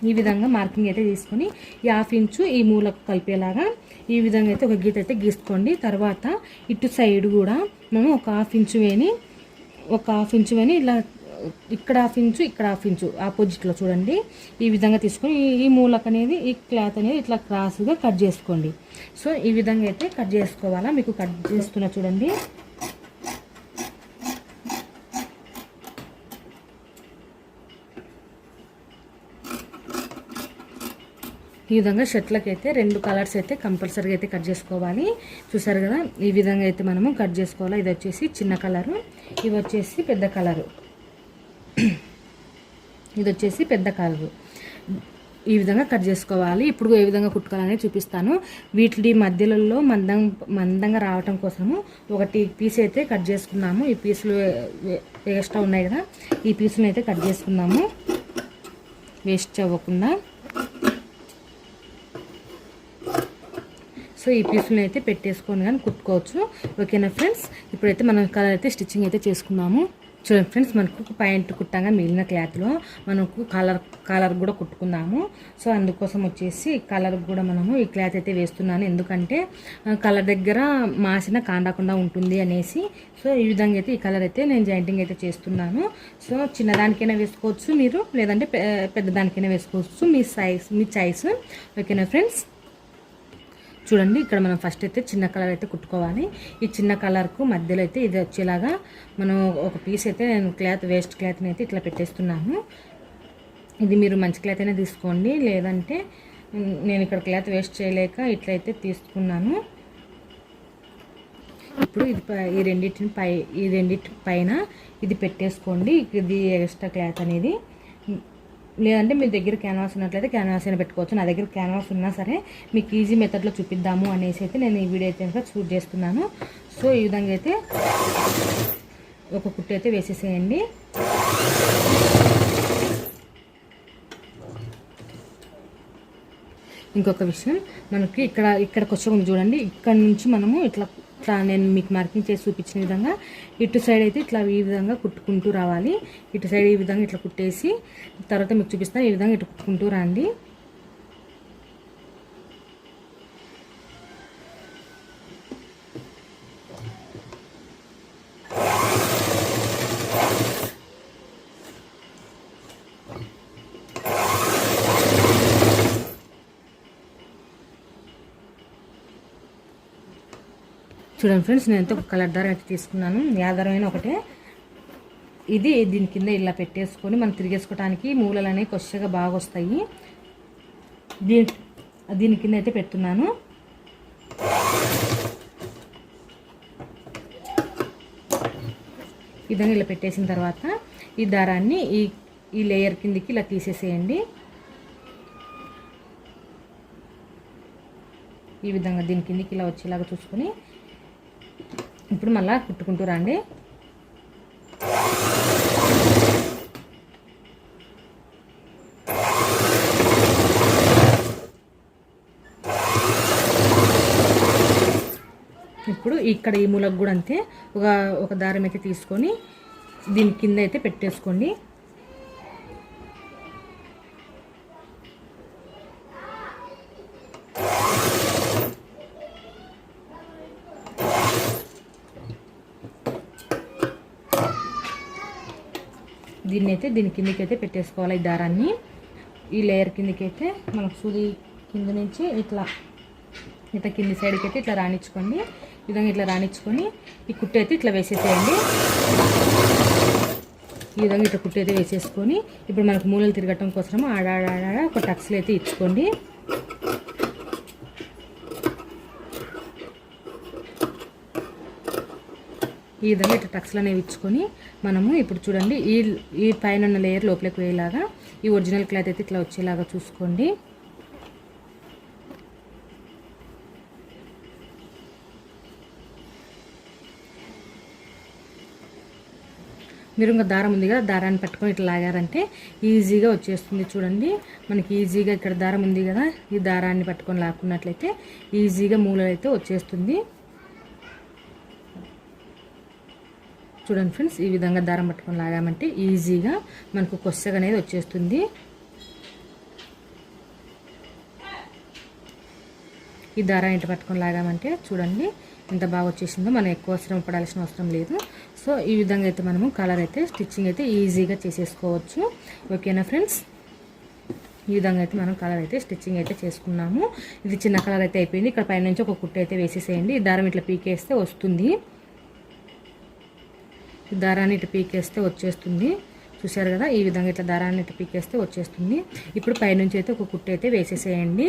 Speaker 1: ఈ విధంగా మార్కింగ్ అయితే తీసుకొని ఈ 1/2 ఇంచు ఈ మూలకు కలిపేలాగా ఈ విధంగా అయితే ఒక గీత అయితే గీసుకోండి. తర్వాత ఇటు సైడ్ కూడా మనం ఒక 1/2 ఇంచు వేని ఇలా ఇక్కడ 1/2 ఇంచు ఇక్కడ 1/2 ఇంచు ఆపోజిట్లో చూడండి ఈ విధంగా తీసుకొని ఈ మూలకు అనేది ఈ క్లాత్ అనేది ఇట్లా క్రాస్గా కట్ చేసుకోండి. సో ఈ విధంగా అయితే కట్ చేసుకోవాలా. మీకు కట్ చేస్తున్నా చూడండి. ఈ విధంగా షర్ట్లకి అయితే 2 కలర్స్ అయితే కంపల్సరీగా అయితే కట్ చేసుకోవాలి. చూసారు కదా, ఈ విధంగా అయితే మనము కట్ చేసుకోవాలి. ఇది వచ్చేసి చిన్న కలరు, ఇవి వచ్చేసి పెద్ద కలరు, ఇది వచ్చేసి పెద్ద కలరు. ఈ విధంగా కట్ చేసుకోవాలి. ఇప్పుడు ఏ విధంగా కుట్టుకోవాలనేది చూపిస్తాను. వీటి మధ్యలో మందంగా రావటం కోసము ఒకటి పీస్ అయితే కట్ చేసుకున్నాము. ఈ పీసులు ఎక్స్ట్రా ఉన్నాయి కదా, ఈ పీసులను అయితే కట్ చేసుకున్నాము వేస్ట్ అవ్వకుండా. సో ఈ పీసులను అయితే పెట్టేసుకొని కానీ కుట్టుకోవచ్చు. ఓకేనా ఫ్రెండ్స్, ఇప్పుడైతే మనం కలర్ అయితే స్టిచ్చింగ్ అయితే చేసుకున్నాము. చూడండి ఫ్రెండ్స్, మనకు పాయింట్ కుట్టంగా మిగిలిన క్లాత్లో మనకు కలర్ కూడా కుట్టుకుందాము. సో అందుకోసం వచ్చేసి కలర్ కూడా మనము ఈ క్లాత్ అయితే వేస్తున్నాను, ఎందుకంటే కలర్ దగ్గర మాసిన కాండకుండా ఉంటుంది అనేసి. సో ఈ విధంగా అయితే ఈ కలర్ అయితే నేను జాయింటింగ్ అయితే చేస్తున్నాను. సో చిన్నదానికైనా వేసుకోవచ్చు మీరు, లేదంటే పెద్దదానికైనా వేసుకోవచ్చు, మీ సైజ్ మీ చాయిస్. ఓకేనా ఫ్రెండ్స్. చూడండి, ఇక్కడ మనం ఫస్ట్ అయితే చిన్న కలర్ అయితే కుట్టుకోవాలి. ఈ చిన్న కలర్కు మధ్యలో అయితే ఇది వచ్చేలాగా మనం ఒక పీస్ అయితే నేను వేస్ట్ క్లాత్ని అయితే ఇట్లా పెట్టేస్తున్నాను. ఇది మీరు మంచి క్లాత్ అయినా తీసుకోండి, లేదంటే నేను ఇక్కడ క్లాత్ వేస్ట్ చేయలేక ఇట్లయితే తీసుకున్నాను. ఇప్పుడు ఇది ఈ రెండింటి పైన ఇది పెట్టేసుకోండి. ఇది ఎక్స్ట్రా క్లాత్ అనేది, లేదంటే మీ దగ్గర క్యాన్వాస్ ఉన్నట్లయితే క్యాన్వాస్ అయినా పెట్టుకోవచ్చు. నా దగ్గర క్యాన్వాస్ ఉన్నా సరే మీకు ఈజీ మెథడ్లో చూపిద్దాము అనేసి అయితే నేను ఈ వీడియో అయితే కనుక షూట్ చేస్తున్నాను. సో ఈ విధంగా అయితే ఒక కుట్టు అయితే వేసేసేయండి. ఇంకొక విషయం, మనకి ఇక్కడికి వచ్చే చూడండి, ఇక్కడ నుంచి మనము ఇట్లా నేను మీకు మార్కింగ్ చేసి చూపించిన విధంగా ఇటు సైడ్ అయితే ఇట్లా ఈ విధంగా కుట్టుకుంటూ రావాలి. ఇటు సైడ్ ఈ విధంగా ఇట్లా కుట్టేసి తర్వాత మీకు చూపిస్తాను. ఈ విధంగా ఇటు కుట్టుకుంటూ రండి. చూడండి ఫ్రెండ్స్, నేను ఒక కలర్ దారం అయితే తీసుకున్నాను. ఏ దారమైనా ఒకటే. ఇది దీని కింద ఇలా పెట్టేసుకొని మనం తిరిగేసుకోవడానికి మూలలు అనేవి కొద్దిగా బాగా వస్తాయి. దీని కింద అయితే పెడుతున్నాను. ఈ విధంగా ఇలా పెట్టేసిన తర్వాత ఈ దారాన్ని ఈ లేయర్ కిందికి ఇలా తీసేసేయండి. ఈ విధంగా దీని కిందికి ఇలా వచ్చేలాగా చూసుకొని ఇప్పుడు మళ్ళీ కుట్టుకుంటూ రండి. ఇప్పుడు ఇక్కడ ఈ మూలకు కూడా అంతే ఒక దారం అయితే తీసుకొని దీని కింద అయితే పెట్టేసుకోండి. దీని కిందకి అయితే పెట్టేసుకోవాలి. ఈ దారాన్ని ఈ లేయర్ కిందకి అయితే మనకు సూది కింద నుంచి ఇట్లా కింది సైడ్కి అయితే ఇట్లా రాణించుకోండి. ఈ విధంగా ఇట్లా రాణించుకొని ఈ కుట్టు అయితే ఇట్లా వేసేసేయండి. ఈ విధంగా ఇట్లా కుట్టు అయితే వేసేసుకొని ఇప్పుడు మనకు మూలలు తిరగటం కోసం ఆడాడ ఒక టక్స్లు అయితే ఇచ్చుకోండి. ఈ విధంగా ఇట్లా టక్స్లు అనేవి ఇచ్చుకొని మనము ఇప్పుడు చూడండి ఈ పైన ఉన్న లేయర్ లోపలికి వేయేలాగా ఈ ఒరిజినల్ క్లాత్ అయితే ఇట్లా వచ్చేలాగా చూసుకోండి. మీరు ఇంకా దారం ఉంది కదా, దారాన్ని పట్టుకొని ఇట్లా లాగారంటే ఈజీగా వచ్చేస్తుంది. చూడండి, మనకి ఈజీగా ఇక్కడ దారం ఉంది కదా, ఈ దారాన్ని పట్టుకొని లాక్కున్నట్లయితే ఈజీగా మూలలు అయితే వచ్చేస్తుంది. చూడండి ఫ్రెండ్స్, ఈ విధంగా దారం పట్టుకొని లాగామంటే ఈజీగా మనకు కొస్సగా అనేది వచ్చేస్తుంది. ఈ దారం ఇంటి పట్టుకొని లాగామంటే చూడండి ఎంత బాగా వచ్చేసిందో. మనం ఎక్కువ శ్రమ పడాల్సిన అవసరం లేదు. సో ఈ విధంగా అయితే మనము కలర్ అయితే స్టిచ్చింగ్ అయితే ఈజీగా చేసేసుకోవచ్చు. ఓకేనా ఫ్రెండ్స్, ఈ విధంగా అయితే మనం కలర్ అయితే స్టిచ్చింగ్ అయితే చేసుకున్నాము. ఇది చిన్న కలర్ అయితే అయిపోయింది. ఇక్కడ పైన నుంచి ఒక కుట్టు అయితే వేసేసేయండి. ఈ దారం ఇట్లా పీకేస్తే వస్తుంది. దారాన్ని ఇటు పీకేస్తే వచ్చేస్తుంది. చూసారు కదా, ఈ విధంగా ఇట్లా దారాన్ని ఇటు పీకేస్తే వచ్చేస్తుంది. ఇప్పుడు పైనుంచి అయితే ఒక కుట్టు అయితే వేసేసేయండి.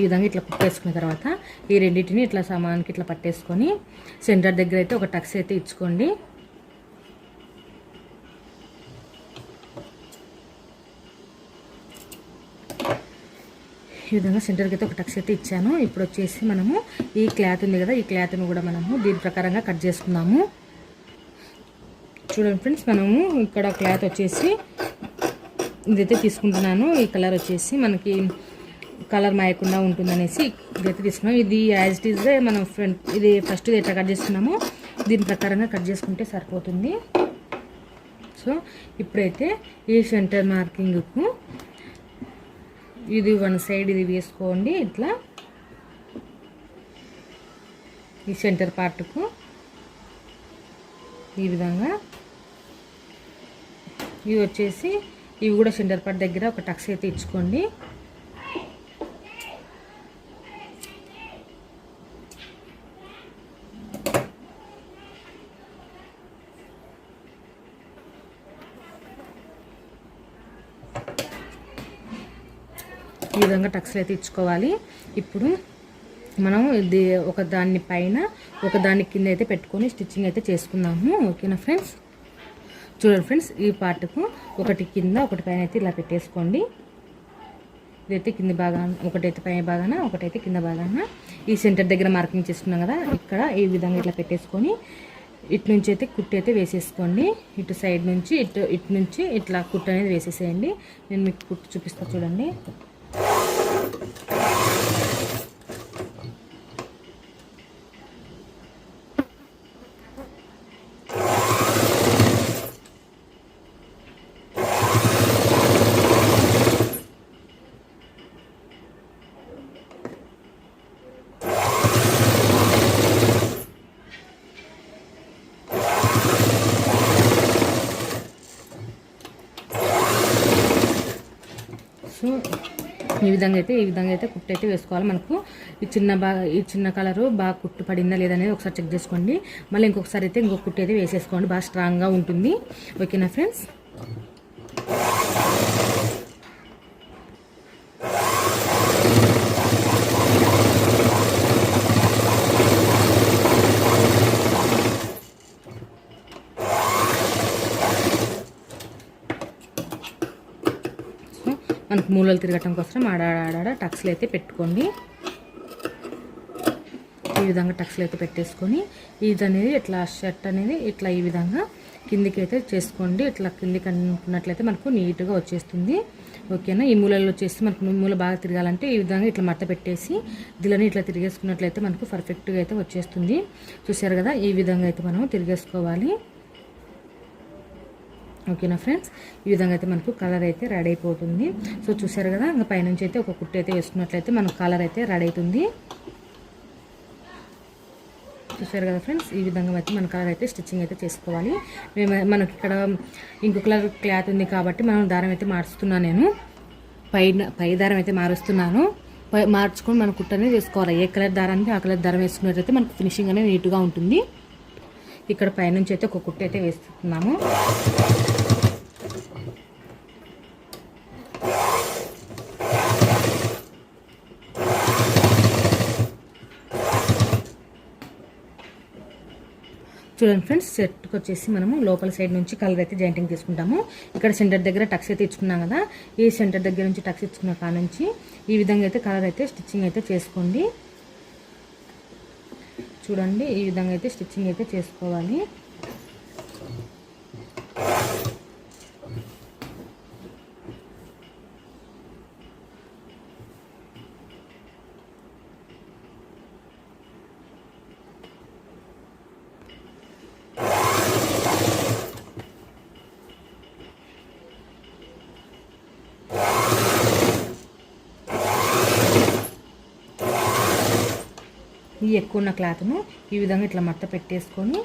Speaker 1: విధంగా ఇట్లా కుట్టేసుకున్న తర్వాత ఈ రెండింటిని ఇట్లా సమానికి ఇట్లా పట్టేసుకొని సెంటర్ దగ్గర అయితే ఒక టక్స్ అయితే ఇచ్చుకోండి. ఈ విధంగా సెంటర్కి అయితే ఒక టక్స్ అయితే ఇచ్చాను. ఇప్పుడు వచ్చేసి మనము ఈ క్లాత్ ఉంది కదా, ఈ క్లాత్ను కూడా మనము దీని ప్రకారంగా కట్ చేసుకుందాము. చూడండి ఫ్రెండ్స్, మనము ఇక్కడ క్లాత్ వచ్చేసి ఇదైతే తీసుకుంటున్నాను. ఈ కలర్ వచ్చేసి మనకి కలర్ మాయకుండా ఉంటుందనేసి ఇదైతే తీసుకున్నాం. ఇది యాజ్ ఇట్ ఈజ్ మనం ఇది ఫస్ట్ ఎట్లా కట్ చేసుకున్నామో దీని ప్రకారంగా కట్ చేసుకుంటే సరిపోతుంది. సో ఇప్పుడైతే ఈ సెంటర్ మార్కింగ్కు ఇది వన్ సైడ్ ఇది వేసుకోండి. ఇట్లా ఈ సెంటర్ పార్ట్కు ఈ విధంగా ఇవి వచ్చేసి ఇవి కూడా సెంటర్ పార్ట్ దగ్గర ఒక టక్స్ అయితే ఇచ్చుకోండి. ఈ విధంగా టక్స్లు అయితే ఇచ్చుకోవాలి. ఇప్పుడు మనం ఇది ఒక దాని పైన ఒక దాని కింద అయితే పెట్టుకొని స్టిచ్చింగ్ అయితే చేసుకుందాము. ఓకేనా ఫ్రెండ్స్? చూడండి ఫ్రెండ్స్, ఈ పార్ట్కు ఒకటి కింద ఒకటి పైన అయితే ఇలా పెట్టేసుకోండి. ఇదైతే కింద భాగాన, ఒకటైతే పైన భాగాన, ఒకటైతే కింద భాగాన ఈ సెంటర్ దగ్గర మార్కింగ్ చేసుకున్నాం కదా, ఇక్కడ ఈ విధంగా ఇట్లా పెట్టేసుకొని ఇటు నుంచి అయితే కుట్టు అయితే వేసేసుకోండి. ఇటు సైడ్ నుంచి ఇటు నుంచి ఇట్లా కుట్టు అనేది వేసేసేయండి. నేను మీకు కుట్టు చూపిస్తాను చూడండి. సో ఈ విధంగా అయితే కుట్టు అయితే వేసుకోవాలి. మనకు ఈ చిన్న కలరు బాగా కుట్టు పడిందా లేదనేది ఒకసారి చెక్ చేసుకోండి. మళ్ళీ ఇంకొకసారి అయితే ఇంకొక కుట్టు అయితే వేసేసుకోండి, బాగా స్ట్రాంగ్గా ఉంటుంది. ఓకేనా ఫ్రెండ్స్? మనకు మూలలు తిరగటం కోసం ఆడాడ టక్స్లు అయితే పెట్టుకోండి. ఈ విధంగా టక్స్లు అయితే పెట్టేసుకొని ఇది అనేది ఇట్లా షర్ట్ అనేది ఇట్లా ఈ విధంగా కిందికి అయితే చేసుకోండి. ఇట్లా కిందికి అనుకున్నట్లయితే మనకు నీట్గా వచ్చేస్తుంది. ఓకేనా? ఈ మూలల్లో వచ్చేసి మనకు మూల బాగా తిరగాలంటే ఈ విధంగా ఇట్లా మడత పెట్టేసి దీనిని ఇట్లా తిరిగేసుకున్నట్లయితే మనకు పర్ఫెక్ట్గా అయితే వచ్చేస్తుంది. చూసారు కదా, ఈ విధంగా అయితే మనం తిరిగేసుకోవాలి. ఓకేనా ఫ్రెండ్స్? ఈ విధంగా అయితే మనకు కలర్ అయితే రెడీ అయిపోతుంది. సో చూసారు కదా, ఇంకా పైనుంచి అయితే ఒక కుట్టు అయితే వేసుకున్నట్లయితే మనకు కలర్ అయితే రెడీ అవుతుంది. చూసారు కదా ఫ్రెండ్స్, ఈ విధంగా అయితే మన కలర్ అయితే స్టిచ్చింగ్ అయితే చేసుకోవాలి. మనకి ఇక్కడ ఇంకో కలర్ క్లాత్ ఉంది కాబట్టి మనం దారం అయితే మారుస్తున్నాను. నేను పై దారం అయితే మారుస్తున్నాను. మార్చుకొని మన కుట్టు అనేది వేసుకోవాలి. ఏ కలర్ దారానికి ఆ కలర్ దారం వేసుకున్నట్లయితే మనకు ఫినిషింగ్ అనేది నీట్గా ఉంటుంది. ఇక్కడ పైనుంచి అయితే ఒక కుట్టు అయితే వేస్తున్నాము. చూడండి ఫ్రెండ్స్, సెట్కి వచ్చేసి మనము లోపల సైడ్ నుంచి కలర్ అయితే జాయింటింగ్ తీసుకుంటాము. ఇక్కడ సెంటర్ దగ్గర టక్స్ అయితే ఇచ్చుకున్నాం కదా, ఈ సెంటర్ దగ్గర నుంచి టక్స్ ఇచ్చుకున్న కాడ నుంచి ఈ విధంగా అయితే కలర్ అయితే స్టిచ్చింగ్ అయితే చేసుకోండి. చూడండి, ఈ విధంగా అయితే స్టిచ్చింగ్ అయితే చేసుకోవాలి. ఈ ఎక్కువ ఉన్న క్లాత్ను ఈ విధంగా ఇట్లా మడత పెట్టేసుకొని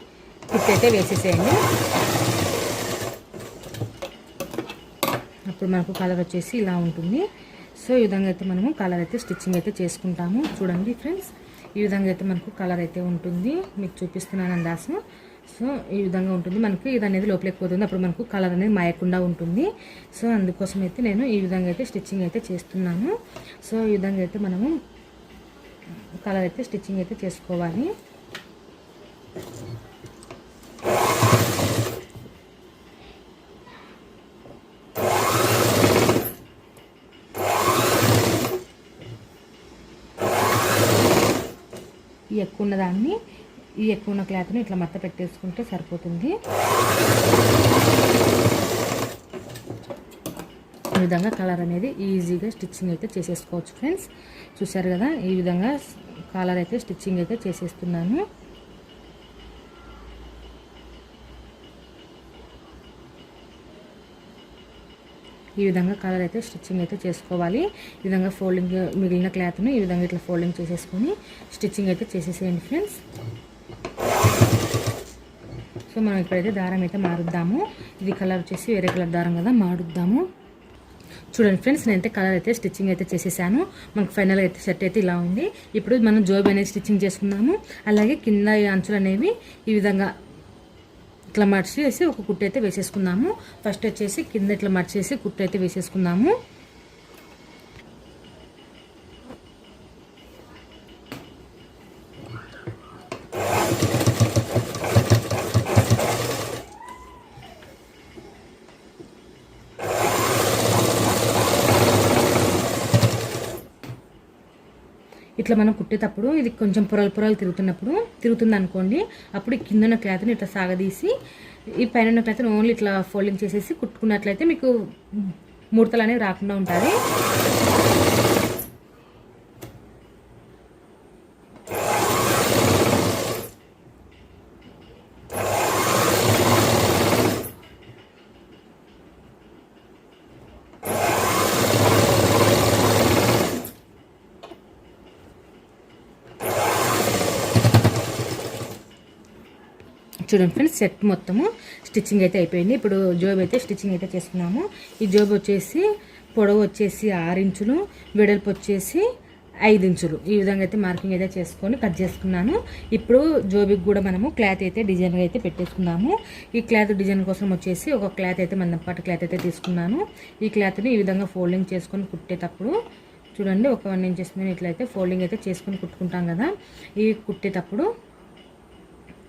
Speaker 1: కుట్టయితే వేసేసేయండి. అప్పుడు మనకు కలర్ వచ్చేసి ఇలా ఉంటుంది. సో ఈ విధంగా అయితే మనము కలర్ అయితే స్టిచ్చింగ్ అయితే చేసుకుంటాము. చూడండి ఫ్రెండ్స్, ఈ విధంగా అయితే మనకు కలర్ అయితే ఉంటుంది. మీకు చూపిస్తున్నాను అందాసం. సో ఈ విధంగా ఉంటుంది. మనకి ఇది అనేది లోపలికి పోతుంది, అప్పుడు మనకు కలర్ అనేది మాయకుండా ఉంటుంది. సో అందుకోసం అయితే నేను ఈ విధంగా అయితే స్టిచ్చింగ్ అయితే చేస్తున్నాను. సో ఈ విధంగా అయితే మనము కలర్ అయితే స్టిచ్చింగ్ అయితే చేసుకోవాలి. ఈ ఎక్కువ ఉన్న దాన్ని, ఈ ఎక్కువ ఉన్న క్లాత్ని ఇట్లా మడత పెట్టేసుకుంటే సరిపోతుంది. ఈ విధంగా కలర్ అనేది ఈజీగా స్టిచ్చింగ్ అయితే చేసేసుకోవచ్చు ఫ్రెండ్స్. చూసారు కదా, ఈ విధంగా కలర్ అయితే స్టిచ్చింగ్ అయితే చేసేస్తున్నాను. ఈ విధంగా కలర్ అయితే స్టిచ్చింగ్ అయితే చేసుకోవాలి. ఈ విధంగా ఫోల్డింగ్, మిగిలిన క్లాత్ను ఈ విధంగా ఇట్లా ఫోల్డింగ్ చేసేసుకొని స్టిచ్చింగ్ అయితే చేసేసేయండి ఫ్రెండ్స్. సో మనం ఇప్పుడైతే దారం అయితే మారుద్దాము. ఇది కలర్ వచ్చేసి వేరే కలర్ దారం కదా, మారుద్దాము. చూడండి ఫ్రెండ్స్, నేనైతే కలర్ అయితే స్టిచ్చింగ్ అయితే చేసేసాను. మనకు ఫైనల్గా అయితే షర్ట్ అయితే ఇలా ఉంది. ఇప్పుడు మనం జోబీ అనేది స్టిచ్చింగ్ చేసుకున్నాము. అలాగే కింద అంచులు అనేవి ఈ విధంగా ఇట్లా మడిచేసి ఒక కుట్టు అయితే వేసేసుకుందాము. ఫస్ట్ వచ్చేసి కింద ఇట్లా మడిచేసి కుట్టు అయితే వేసేసుకుందాము. ఇట్లా మనం కుట్టేటప్పుడు ఇది కొంచెం పొరలు తిరుగుతుంది అనుకోండి, అప్పుడు కింద ఉన్న క్లాత్ని ఇట్లా సాగదీసి ఈ పైన ఉన్న క్లాత్ని ఓన్లీ ఇట్లా ఫోల్డింగ్ చేసేసి కుట్టుకున్నట్లయితే మీకు ముడతలు అనేవి రాకుండా ఉంటుంది. చూడండి ఫ్రెండ్స్, సెట్ మొత్తము స్టిచ్చింగ్ అయితే అయిపోయింది. ఇప్పుడు జోబ్ అయితే స్టిచ్చింగ్ అయితే చేసుకున్నాము. ఈ జోబ్ వచ్చేసి పొడవు వచ్చేసి 6 ఇంచులు, వెడల్పు వచ్చేసి 5 ఇంచులు. ఈ విధంగా అయితే మార్కింగ్ అయితే చేసుకొని కట్ చేసుకున్నాను. ఇప్పుడు జోబికి కూడా మనము క్లాత్ అయితే డిజైన్గా అయితే పెట్టేసుకున్నాము. ఈ క్లాత్ డిజైన్ కోసం వచ్చేసి ఒక క్లాత్ అయితే మందపాటి క్లాత్ అయితే తీసుకున్నాను. ఈ క్లాత్ని ఈ విధంగా ఫోల్డింగ్ చేసుకొని కుట్టేటప్పుడు చూడండి, ఒక 1 ఇంచెస్ మీద ఇట్లయితే ఫోల్డింగ్ అయితే చేసుకొని కుట్టుకుంటాం కదా. ఈ కుట్టేటప్పుడు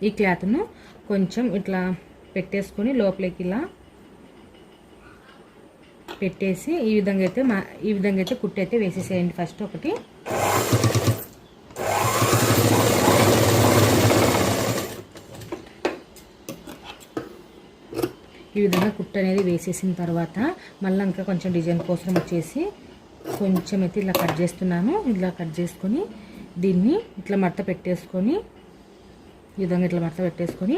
Speaker 1: ఈ క్లాత్ను కొంచెం ఇట్లా పెట్టేసుకొని లోపలికి ఇలా పెట్టేసి ఈ విధంగా అయితే కుట్టు అయితే వేసేసేయండి. ఫస్ట్ ఒకటి ఈ విధంగా కుట్టు అనేది వేసేసిన తర్వాత మళ్ళీ ఇంకా కొంచెం డిజైన్ కోసం వచ్చేసి కొంచెం అయితే ఇలా కట్ చేస్తున్నాను. ఇలా కట్ చేసుకొని దీన్ని ఇట్లా మడత పెట్టేసుకొని ఈ విధంగా ఇట్లా మడత పెట్టేసుకొని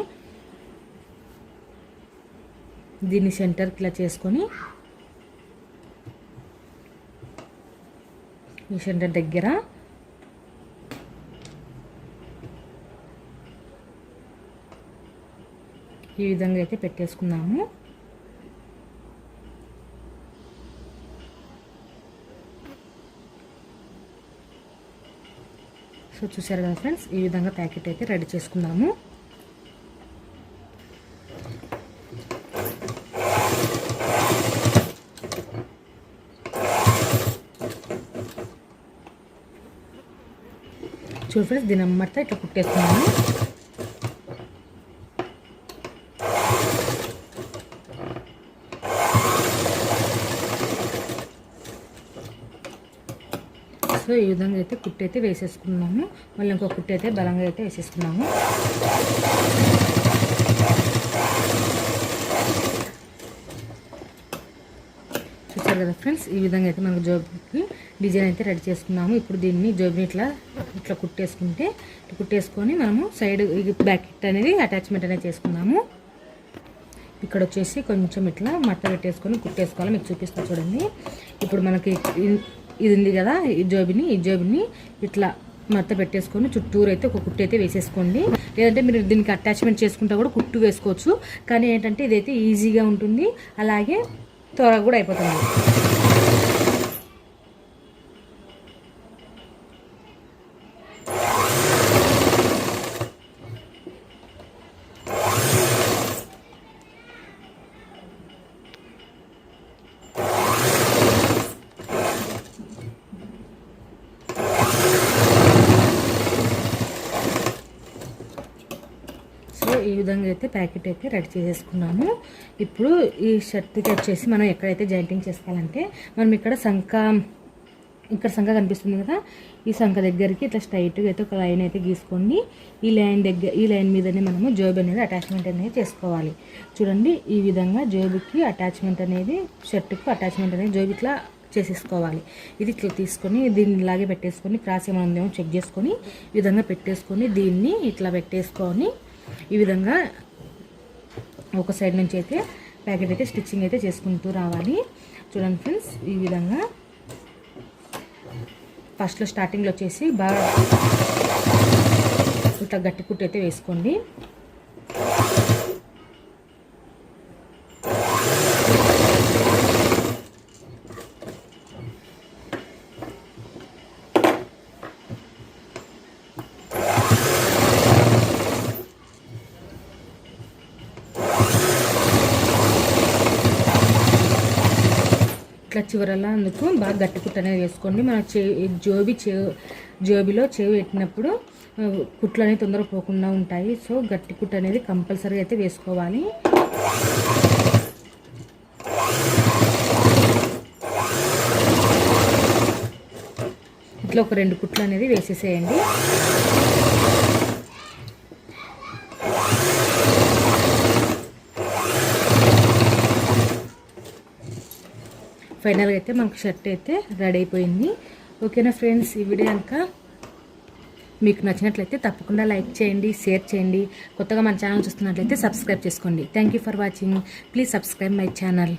Speaker 1: దీన్ని సెంటర్కి ఇలా చేసుకొని ఈ సెంటర్ దగ్గర ఈ విధంగా అయితే పెట్టేసుకున్నాము. సో చూసారు కదా ఫ్రెండ్స్, ఈ విధంగా ప్యాకెట్ అయితే రెడీ చేసుకున్నాము. చూడు ఫ్రెండ్స్, దీని అమ్మడితే ఇట్లా కుట్టేస్తున్నాము. సో ఈ విధంగా అయితే కుట్టు అయితే వేసేసుకున్నాము. మళ్ళీ ఇంకొక కుట్టు అయితే బలంగా అయితే వేసేసుకున్నాము. చూసారు కదా ఫ్రెండ్స్, ఈ విధంగా అయితే మనకు జోబుకి డిజైన్ అయితే రెడీ చేసుకున్నాము. ఇప్పుడు దీన్ని జోబుని ఇట్లా కుట్టేసుకొని మనము సైడ్ బ్యాక్ అనేది అటాచ్మెంట్ అనేది చేసుకున్నాము. ఇక్కడ వచ్చేసి కొంచెం ఇట్లా మట్ట పెట్టేసుకొని కుట్టేసుకోవాలి. మీకు చూపిస్తాను చూడండి. ఇప్పుడు మనకి ఇది ఉంది కదా, ఈ జోబిని ఇట్లా మడత పెట్టేసుకొని చుట్టూరు అయితే ఒక కుట్టు అయితే వేసేసుకోండి. లేదంటే మీరు దీనికి అటాచ్మెంట్ చేసుకుంటా కూడా కుట్టు వేసుకోవచ్చు. కానీ ఏంటంటే ఇదైతే ఈజీగా ఉంటుంది, అలాగే త్వరగా కూడా అయిపోతుంది. విధంగా అయితే ప్యాకెట్ అయితే రెడీ చేసేసుకున్నాము. ఇప్పుడు ఈ షర్ట్కి వచ్చేసి మనం ఎక్కడైతే జాయింటింగ్ చేసుకోవాలంటే మనం ఇక్కడ సంఖ కనిపిస్తుంది కదా, ఈ సంఖ దగ్గరికి ఇట్లా స్ట్రైట్గా అయితే ఒక లైన్ అయితే గీసుకొని ఈ లైన్ మీదనే మనము జోబు అనేది అటాచ్మెంట్ అనేది చేసుకోవాలి. చూడండి, ఈ విధంగా జోబుకి అటాచ్మెంట్ అనేది, షర్ట్కి అటాచ్మెంట్ అనేది జోబు ఇట్లా చేసేసుకోవాలి. ఇది ఇట్లా తీసుకొని దీన్ని ఇలాగే పెట్టేసుకొని క్రాస్ ఏమైనా ఉందేమో చెక్ చేసుకొని ఈ విధంగా పెట్టేసుకొని దీన్ని ఇట్లా పెట్టేసుకొని ఈ విధంగా ఒక సైడ్ నుంచి అయితే ప్యాకెట్ అయితే స్టిచ్చింగ్ అయితే చేసుకుంటూ రావాలి. చూడండి ఫ్రెండ్స్, ఈ విధంగా ఫస్ట్లో స్టార్టింగ్లో వచ్చేసి బాగా ఇట్లా గట్టి కుట్టు అయితే వేసుకోండి. ఇట్లా చివరలా అందుకు బాగా గట్టి కుట్టు అనేది వేసుకోండి. మన జోబిలో చెవి పెట్టినప్పుడు కుట్లు అనేవి తొందరగా పోకుండా ఉంటాయి. సో గట్టి కుట్టు అనేది కంపల్సరీ అయితే వేసుకోవాలి. ఇట్లా ఒక 2 కుట్లు అనేది వేసేసేయండి. ఫైనల్గా అయితే మనకు షర్ట్ అయితే రెడీ అయిపోయింది. ఓకేనా ఫ్రెండ్స్, ఈ వీడియో కనుక మీకు నచ్చినట్లయితే తప్పకుండా లైక్ చేయండి, షేర్ చేయండి. కొత్తగా మన ఛానల్ చూస్తున్నట్లయితే సబ్స్క్రైబ్ చేసుకోండి. Thank you for watching. Please subscribe my channel.